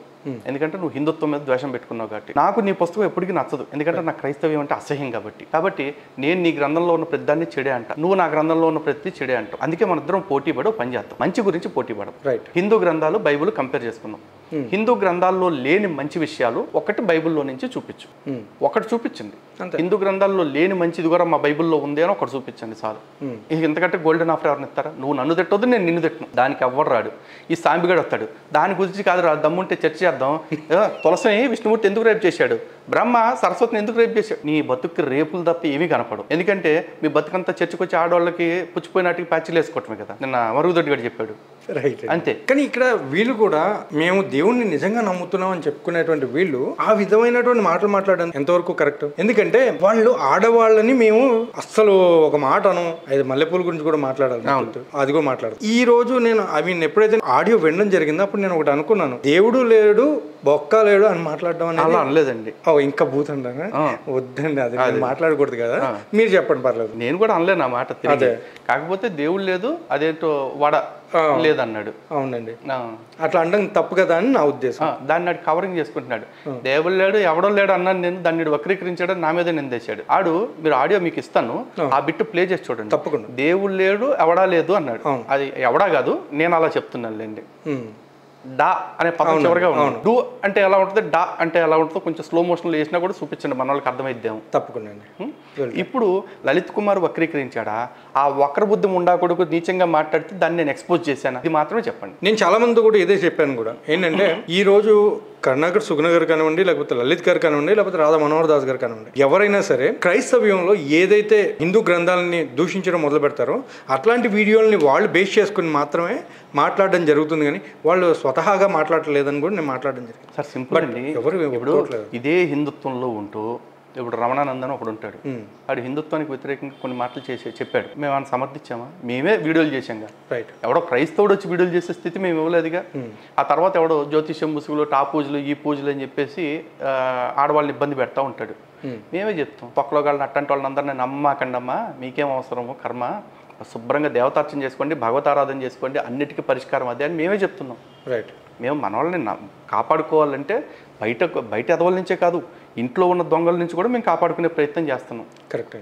ఎందుకంటే నువ్వు హిందుత్వం మీద ద్వేషం పెట్టుకున్నావు కాబట్టి. నాకు నీ పుస్తకం ఎప్పటికీ నచ్చదు, ఎందుకంటే నాకు క్రైస్తవ్యం అంటే అసహ్యం కాబట్టి నేను నీ గ్రంథంలో ఉన్న ప్రతిదాన్ని చెడే అంట, నువ్వు నా గ్రంథంలో ఉన్న ప్రతి చెడే అంటావు. అందుకే మన ఇద్దరం పోటీ పడి పని చేస్తాం, మంచి గురించి పోటీ పడడం. హిందూ గ్రంథాలు బైబిల్ కంపేర్ చేసుకున్నాం. హిందూ గ్రంథాల్లో లేని మంచి విషయాలు ఒకటి బైబిల్లో నుంచి చూపించు, ఒకటి చూపించండి. హిందూ గ్రంథాల్లో లేని మంచిది కూడా మా బైబిల్లో ఉంది అని ఒకటి చూపించండి చాలు. ఇంతకంటే గోల్డెన్ ఆఫర్ ఎవరిని ఇస్తారా? నువ్వు నన్ను తిట్టొద్దు, నేను నిన్ను తిట్టను, దానికి ఎవ్వరు రాడు. ఈ సాంబిగాడు వస్తాడు, దాని గురించి కాదు రా, దమ్ముంటే చర్చ చేద్దాం. తులసిని విష్ణుమూర్తి ఎందుకు రేపు చేశాడు, బ్రహ్మ సరస్వతిని ఎందుకు రేపు చేశాడు? నీ బతుక్కి రేపులు తప్ప ఏమీ కనపడవు, ఎందుకంటే మీ బతుకంతా చర్చకు వచ్చి ఆడవాళ్ళకి పుచ్చిపోయినట్టుకి ప్యాచ్లు వేసుకోవటమే కదా. నిన్న మరుగుదొడ్డి గడి చెప్పాడు. అంతే. కానీ ఇక్కడ వీళ్ళు కూడా మేము దేవుణ్ణి నిజంగా నమ్ముతున్నాం అని చెప్పుకునేటువంటి వీళ్ళు ఆ విధమైనటువంటి మాటలు మాట్లాడడం ఎంతవరకు కరెక్ట్? ఎందుకంటే వాళ్ళు ఆడవాళ్ళని మేము అస్సలు ఒక మాట అను, అది మల్లెపూల గురించి కూడా మాట్లాడాలి, అది కూడా మాట్లాడదు. ఈ రోజు నేను ఎప్పుడైతే ఆడియో వినడం జరిగిందో అప్పుడు నేను ఒకటి అనుకున్నాను, దేవుడు లేడు బొక్క లేడు అని మాట్లాడడం అనేది అలా అనలేదండి. ఇంకా భూతండి వద్దండి, అది మాట్లాడకూడదు కదా, మీరు చెప్పండి పర్లేదు. నేను కూడా అనలేను ఆ మాట తిరిగి. కాకపోతే దేవుడు లేదు అదేంటో వడ లేదన్నాడు. అవునండి, అట్లా అనడం తప్పు కదా అని నా ఉద్దేశం. దాన్ని నాడు కవరింగ్ చేసుకుంటున్నాడు. దేవుడు లేడు ఎవడో లేడు అన్నాను నేను, దాన్ని వక్రీకరించాడు, నా మీద నిందేశాడు. ఆడు మీరు ఆడియో మీకు ఇస్తాను, ఆ బిట్ ప్లే చేసి చూడండి. తప్పకుండా. దేవుడు లేడు ఎవడా లేదు అన్నాడు. అది ఎవడా కాదు, నేను అలా చెప్తున్నాను లేండి. డా అనే పదం చివరిగా ఉంది. డూ అంటే ఎలా ఉంటుంది, డా అంటే ఎలా ఉంటుందో కొంచెం స్లో మోషన్లో వేసినా కూడా చూపించండి, మన వాళ్ళకి అర్థమైద్దాము. తప్పకుండా. ఇప్పుడు లలిత్ కుమార్ వక్రీకరించాడా, ఆ వక్ర బుద్ధి ఉండా కొడుకు నీచంగా మాట్లాడితే దాన్ని నేను ఎక్స్పోజ్ చేశాను, ఇది మాత్రమే చెప్పండి. నేను చాలా మంది కూడా ఇదే చెప్పాను కూడా, ఏంటంటే ఈ రోజు కరుణాకర్ సుగుణ గారు కానివ్వండి, లేకపోతే లలిత్ గారు కానివ్వండి, లేకపోతే రాధా మనోహర్ దాస్ గారు కానివ్వండి, ఎవరైనా సరే క్రైస్తవ్యంలో ఏదైతే హిందూ గ్రంథాలని దూషించడం మొదలు పెడతారో అట్లాంటి వీడియోలని వాళ్ళు బేస్ చేసుకుని మాత్రమే మాట్లాడడం జరుగుతుంది, కానీ వాళ్ళు స్వతహాగా మాట్లాడలేదని కూడా నేను మాట్లాడడం జరిగింది. సార్ సింపుల్ అండి. ఇప్పుడు ఇదే హిందుత్వంలో ఉంటూ ఇప్పుడు రమణానందన్ ఒకడు ఉంటాడు, వాడు హిందుత్వానికి వ్యతిరేకంగా కొన్ని మాటలు చెప్పాడు. మేము ఆయన సమర్థించామా? మేమే వీడియోలు చేశాంగా. ఎవడో క్రైస్తవుడు వచ్చి వీడియోలు చేసే స్థితి మేము ఇవ్వలేదుగా. ఆ తర్వాత ఎవడో జ్యోతిష్యం ముసుగులు, టా పూజలు, ఈ పూజలు అని చెప్పేసి ఆడవాళ్ళని ఇబ్బంది పెడతా ఉంటాడు. మేమే చెప్తాం, పక్కలో వాళ్ళని అట్టంటి వాళ్ళని అందరినీ నమ్మకండమ్మా, మీకేం అవసరము కర్మ, శుభ్రంగా దేవతార్చన చేసుకోండి, భగవతారాధన చేసుకోండి, అన్నిటికీ పరిష్కారం అదే అని మేమే చెప్తున్నాం. మేము మన వాళ్ళని కాపాడుకోవాలంటే బయట ఎదవల నుంచే కాదు, ఇంట్లో ఉన్న దొంగల నుంచి కూడా మేము కాపాడుకునే ప్రయత్నం చేస్తున్నాం. కరెక్ట్.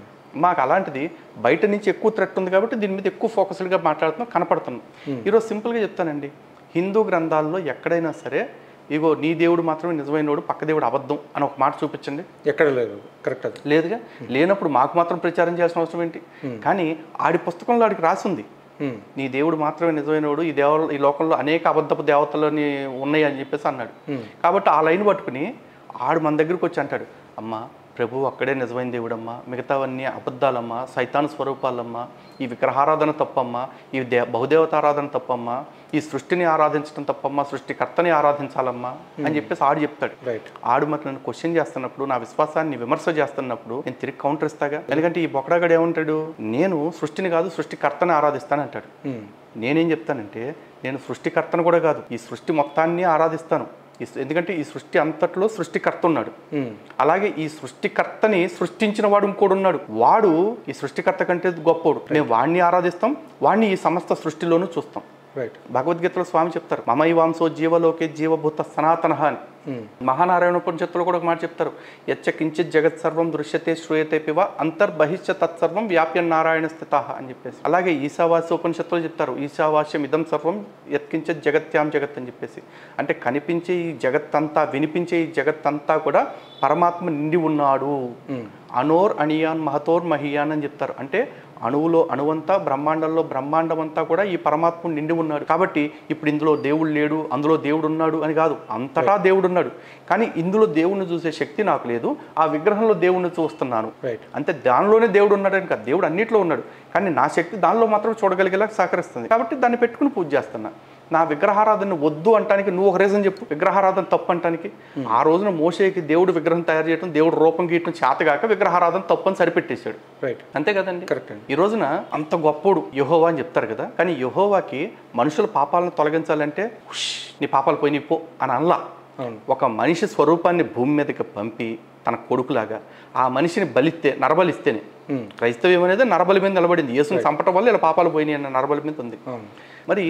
మాకు అలాంటిది బయట నుంచి ఎక్కువ థ్రెట్ ఉంది కాబట్టి దీని మీద ఎక్కువ ఫోకస్డ్గా మాట్లాడుతున్నాం, కనపడుతున్నాం. ఈరోజు సింపుల్గా చెప్తానండి, హిందూ గ్రంథాల్లో ఎక్కడైనా సరే ఇగో నీ దేవుడు మాత్రమే నిజమైనోడు, పక్క దేవుడు అబద్ధం అని ఒక మాట చూపించండి. ఎక్కడ లేదు. కరెక్ట్. అది లేదుగా. లేనప్పుడు మాకు మాత్రం ప్రచారం చేయాల్సిన అవసరం ఏంటి? కానీ ఆడి పుస్తకంలో ఆడికి రాసింది, నీ దేవుడు మాత్రమే నిజమైనోడు, ఈ లోకంలో అనేక అబద్ధపు దేవతలని ఉన్నాయి అని చెప్పేసి అన్నాడు. కాబట్టి ఆ లైన్ పట్టుకుని ఆడు మన దగ్గరికి వచ్చి అంటాడు, అమ్మ ప్రభు అక్కడే నిజమైన దేవుడమ్మా, మిగతావన్నీ అబద్ధాలమ్మా, సైతాన్ స్వరూపాలమ్మా, ఈ విగ్రహారాధన తప్పమ్మా, ఈ బహుదేవతారాధన తప్పమ్మా, ఈ సృష్టిని ఆరాధించడం తప్పమ్మా, సృష్టికర్తని ఆరాధించాలమ్మా అని చెప్పేసి ఆడు చెప్తాడు. ఆడు మరి నన్ను క్వశ్చన్ చేస్తున్నప్పుడు, నా విశ్వాసాన్ని విమర్శ చేస్తున్నప్పుడు నేను తిరిగి కౌంటర్ ఇస్తాగా. ఎందుకంటే ఈ బొకడాగాడు ఏమంటాడు, నేను సృష్టిని కాదు సృష్టికర్తని ఆరాధిస్తానంటాడు. నేనేం చెప్తానంటే, నేను సృష్టికర్తను కూడా కాదు, ఈ సృష్టి మొత్తాన్ని ఆరాధిస్తాను. ఎందుకంటే ఈ సృష్టి అంతట్లో సృష్టికర్త ఉన్నాడు. అలాగే ఈ సృష్టికర్తని సృష్టించిన వాడు ఇంకోడు ఉన్నాడు, వాడు ఈ సృష్టికర్త కంటే గొప్పోడు. మేము వాడిని ఆరాధిస్తాం, వాడిని ఈ సమస్త సృష్టిలోనూ చూస్తాం. భగవద్గీతలో స్వామి చెప్తారు, మమైవాంసో జీవలోకే జీవభూత సనాతన అని. మహానారాయణ ఉపనిషత్తులో కూడా ఒక మాట చెప్తారు, యచ్చ కించిత్ జగత్ సర్వం దృశ్యతే శ్రూయతే పివ అంతర్బహిష్య తత్సర్వం వ్యాప్య నారాయణ స్థిత అని చెప్పేసి. అలాగే ఈశావాస్య ఉపనిషత్తులో చెప్తారు, ఈశావాస్యం ఇదం సర్వం యత్కించిత్ జగత్యాం జగత్ అని చెప్పేసి. అంటే కనిపించే ఈ జగత్తంతా, వినిపించే ఈ జగత్తంతా కూడా పరమాత్మ నిండి ఉన్నాడు. అనోర్ అణియాన్ మహతోర్ మహియాన్ అని చెప్తారు. అంటే అణువులో అణువంతా, బ్రహ్మాండంలో బ్రహ్మాండం అంతా కూడా ఈ పరమాత్మ నిండి ఉన్నాడు. కాబట్టి ఇప్పుడు ఇందులో దేవుడు లేడు, అందులో దేవుడు ఉన్నాడు అని కాదు, అంతటా దేవుడు ఉన్నాడు. కానీ ఇందులో దేవుణ్ణి చూసే శక్తి నాకు లేదు, ఆ విగ్రహంలో దేవుణ్ణి చూస్తున్నాను అంతే. దానిలోనే దేవుడు ఉన్నాడని కాదు, దేవుడు అన్నింటిలో ఉన్నాడు, కానీ నా శక్తి దానిలో మాత్రం చూడగలిగేలా సహకరిస్తుంది. కాబట్టి దాన్ని పెట్టుకుని పూజ చేస్తున్నా. నా విగ్రహారాధన వద్దు అంటానికి నువ్వు ఒక రీజన్ చెప్పు, విగ్రహారాధన తప్పు అంటానికి. ఆ రోజున మోషేకి దేవుడు విగ్రహం తయారు చేయడం, దేవుడు రూపం గీయటం చేతగాక విగ్రహారాధన తప్పు అని సరిపెట్టేశాడు. అంతే కదండి. కరెక్ట్. ఈ రోజున అంత గొప్పోడు యెహోవా అని చెప్తారు కదా, కానీ యెహోవాకి మనుషుల పాపాలను తొలగించాలంటే నీ పాపాలు పోయి నీ పో అని అనలా. ఒక మనిషి స్వరూపాన్ని భూమి మీదకి పంపి తన కొడుకులాగా ఆ మనిషిని బలిస్తే, నరబలిస్తేనే క్రైస్తవ్యం అనేది నరబలి మీద నిలబడింది. యేసుని చంపటం వల్ల ఇలా పాపాలు పోయినాయి అన్న నరబలి మీద ఉంది. మరి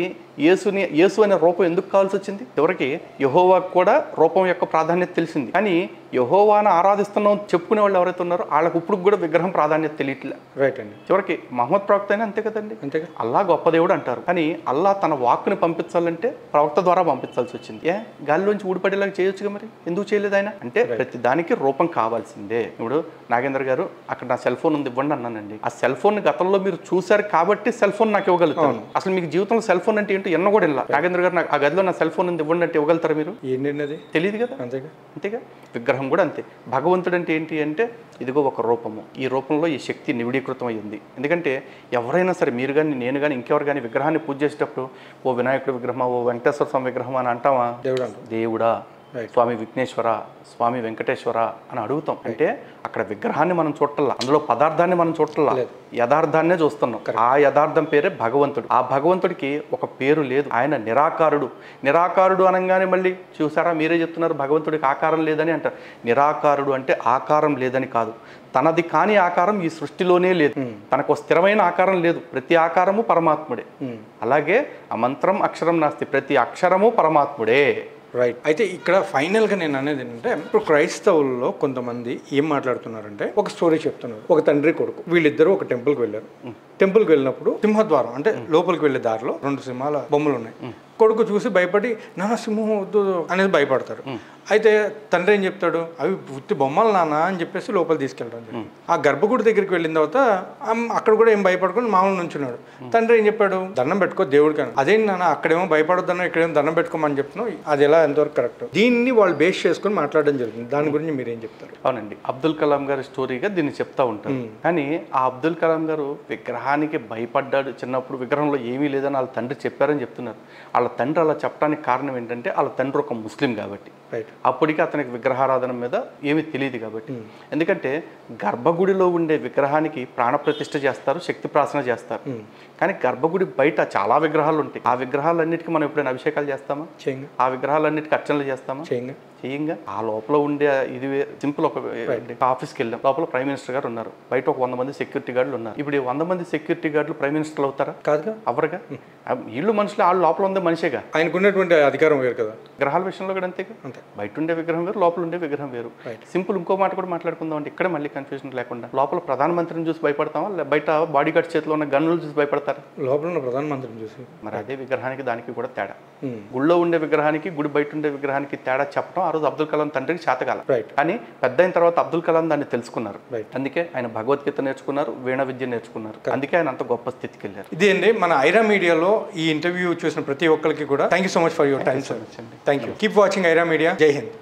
యేసు అనే రూపం ఎందుకు కావాల్సి వచ్చింది? చివరికి యెహోవాకు కూడా రూపం యొక్క ప్రాధాన్యత తెలిసింది. కానీ యెహోవాను ఆరాధిస్తున్నాం చెప్పుకునే వాళ్ళు ఎవరైతే ఉన్నారో వాళ్ళకు ఇప్పుడు కూడా విగ్రహం ప్రాధాన్యత తెలియట్లే. రైట్ అండి. చివరికి మహమ్మద్ ప్రవక్త అయినా అంతే కదండి. అంతేగా. అల్లా గొప్ప దేవుడు అంటారు, కానీ అల్లా తన వాక్కుని పంపించాలంటే ప్రవక్త ద్వారా పంపించాల్సి వచ్చింది. గాలిలోంచి ఊడిపడేలాగా చేయొచ్చుగా, మరి ఎందుకు చేయలేదు ఆయన? అంటే ప్రతి దానికి రూపం కావాల్సిందే. ఇప్పుడు నాగేంద్ర గారు అక్కడ నా సెల్ ఫోన్ ఉంది ఇవ్వండి అన్నానండి. ఆ సెల్ ఫోన్ గతంలో మీరు చూశారు కాబట్టి సెల్ ఫోన్ నాకు ఇవ్వగలుగుతాను. అసలు మీకు జీవితంలో సెల్ ఫోన్ అంటే ఏంటో ఎన్న కూడా ఇలా. నాగేంద్ర గారు నాకు ఆ గదిలో నా సెల్ ఫోన్ ఉంది ఇవ్వండి అంటే ఇవ్వగలుగుతారా మీరు? ఏంటండి అది? తెలియదు కదా. అంతేగా. విగ్రహం కూడా అంతే. భగవంతుడు అంటే ఏంటి అంటే ఇదిగో ఒక రూపము. ఈ రూపంలో ఈ శక్తి నివిడీకృతం అయ్యింది. ఎందుకంటే ఎవరైనా సరే, మీరు కానీ నేను కానీ ఇంకెవరు కానీ విగ్రహాన్ని పూజ చేసేటప్పుడు ఓ వినాయకుడి విగ్రహమా, ఓ వెంకటేశ్వర స్వామి విగ్రహం అని అంటామా? దేవుడా, స్వామి విఘ్నేశ్వర, స్వామి వెంకటేశ్వర అని అడుగుతాం. అంటే అక్కడ విగ్రహాన్ని మనం చూడటల్లా, అందులో పదార్థాన్ని మనం చూడటల్లా, యథార్థాన్నే చూస్తున్నాం. ఆ యథార్థం పేరే భగవంతుడు. ఆ భగవంతుడికి ఒక పేరు లేదు. ఆయన నిరాకారుడు. నిరాకారుడు అనగానే మళ్ళీ చూసారా, మీరే చెప్తున్నారు భగవంతుడికి ఆకారం లేదని అంటారు. నిరాకారుడు అంటే ఆకారం లేదని కాదు, తనది కాని ఆకారం ఈ సృష్టిలోనే లేదు. తనకు స్థిరమైన ఆకారం లేదు. ప్రతి ఆకారము పరమాత్ముడే. అలాగే అమంత్రం అక్షరం నాస్తి, ప్రతి అక్షరము పరమాత్ముడే. రైట్. అయితే ఇక్కడ ఫైనల్గా నేను అనేది ఏంటంటే, ఇప్పుడు క్రైస్తవుల్లో కొంతమంది ఏం మాట్లాడుతున్నారంటే, ఒక స్టోరీ చెప్తున్నారు. ఒక తండ్రి కొడుకు వీళ్ళిద్దరూ ఒక టెంపుల్కి వెళ్ళారు. టెంపుల్కి వెళ్ళినప్పుడు సింహద్వారం అంటే లోపలికి వెళ్ళే దారిలో 2 సింహాల బొమ్మలు ఉన్నాయి. కొడుకు చూసి భయపడి నాన్న సింహం వద్దు అనేది భయపడతాడు. అయితే తండ్రి ఏం చెప్తాడు, అవి ఉత్తి బొమ్మలు నాన్న అని చెప్పేసి లోపల తీసుకెళ్తాడు. ఆ గర్భగుడి దగ్గరికి వెళ్ళిన తర్వాత అక్కడ కూడా ఏం భయపడుకొని మామూలు నుంచున్నాడు. తండ్రి ఏం చెప్పాడు, దండం పెట్టుకో దేవుడికి. అదేంటి నాన్న, అక్కడేమో భయపడొద్దన్నా ఇక్కడేమో దండం పెట్టుకోమని చెప్తున్నావు, అది ఎలా ఎంతవరకు కరెక్ట్? దీన్ని వాళ్ళు బేస్ చేసుకుని మాట్లాడడం జరిగింది. దాని గురించి మీరేం చెప్తారు? అవునండి, అబ్దుల్ కలాం గారి స్టోరీగా దీన్ని చెప్తా ఉంటారు. కానీ ఆ అబ్దుల్ కలాం గారు విగ్రహానికి భయపడ్డాడు చిన్నప్పుడు, విగ్రహంలో ఏమీ లేదని వాళ్ళ తండ్రి చెప్పారని చెప్తున్నారు. వాళ్ళ తండ్రి అలా చెప్పడానికి కారణం ఏంటంటే వాళ్ళ తండ్రి ఒక ముస్లిం కాబట్టి. అప్పటికి అతనికి విగ్రహారాధన మీద ఏమీ తెలియదు కాబట్టి. ఎందుకంటే గర్భగుడిలో ఉండే విగ్రహానికి ప్రాణప్రతిష్ఠ చేస్తారు, శక్తి ప్రాసన చేస్తారు. కానీ గర్భగుడి బయట చాలా విగ్రహాలు ఉంటాయి. ఆ విగ్రహాలన్నిటికీ మనం ఎప్పుడైనా అభిషేకాలు చేస్తామా? ఆ విగ్రహాలన్నిటికీ అర్చనలు చేస్తామా? చేయంగా. ఆ లోపల ఉండే ఇది సింపుల్. ఒక ఆఫీస్కి వెళ్ళాం, లోపల ప్రైమ్ మినిస్టర్ గారు ఉన్నారు, బయట ఒక 100 మంది సెక్యూరిటీ గార్డులు ఉన్నారు. ఇప్పుడు 100 మంది సెక్యూరిటీ గార్డులు ప్రైమ్ మినిస్టర్లు అవుతారా? కాదుగా, అవరుగా. వీళ్ళు మనుషులు, వాళ్ళు లోపల ఉండే మనిషేగా. ఆయనకు ఉన్నటువంటి అధికారం వేరు కదా. విగ్రహాల విషయంలో కూడా అంతేగా. బయట ఉండే విగ్రహం వేరు, లోపల ఉండే విగ్రహం వేరు. సింపుల్. ఇంకో మాట కూడా మాట్లాడుకుందాం అంటే, ఇక్కడ మళ్ళీ కన్ఫ్యూజన్ లేకుండా, లోపల ప్రధానమంత్రిని చూసి భయపడతామా, బయట బాడీ గార్డ్ చేతిలో ఉన్న గన్నులు చూసి భయపడతారా? లోపల ఉన్న ప్రధానమంత్రిని చూసి. మరి అదే విగ్రహానికి దానికి కూడా తేడా. గుళ్ళో ఉండే విగ్రహానికి గుడి బయట ఉండే విగ్రహానికి తేడా చెప్పడం ఆ రోజు అబ్దుల్ కలాం తండ్రికి చేతకాల. కానీ పెద్ద అయిన తర్వాత అబ్దుల్ కలాం దాన్ని తెలుసుకున్నారు. అందుకే ఆయన భగవద్గీత నేర్చుకున్నారు, వీణ విద్య నేర్చుకున్నారు. అందుకే ఆయన అంత గొప్ప స్థితికి వెళ్ళారు. ఇది అండి మన ఐరా మీడియాలో ఈ ఇంటర్వ్యూ చూసిన ప్రతి ఒక్కరికి కూడా thank you so much for your time sir. Thank you. Keep watching Aira media. జై హింద్.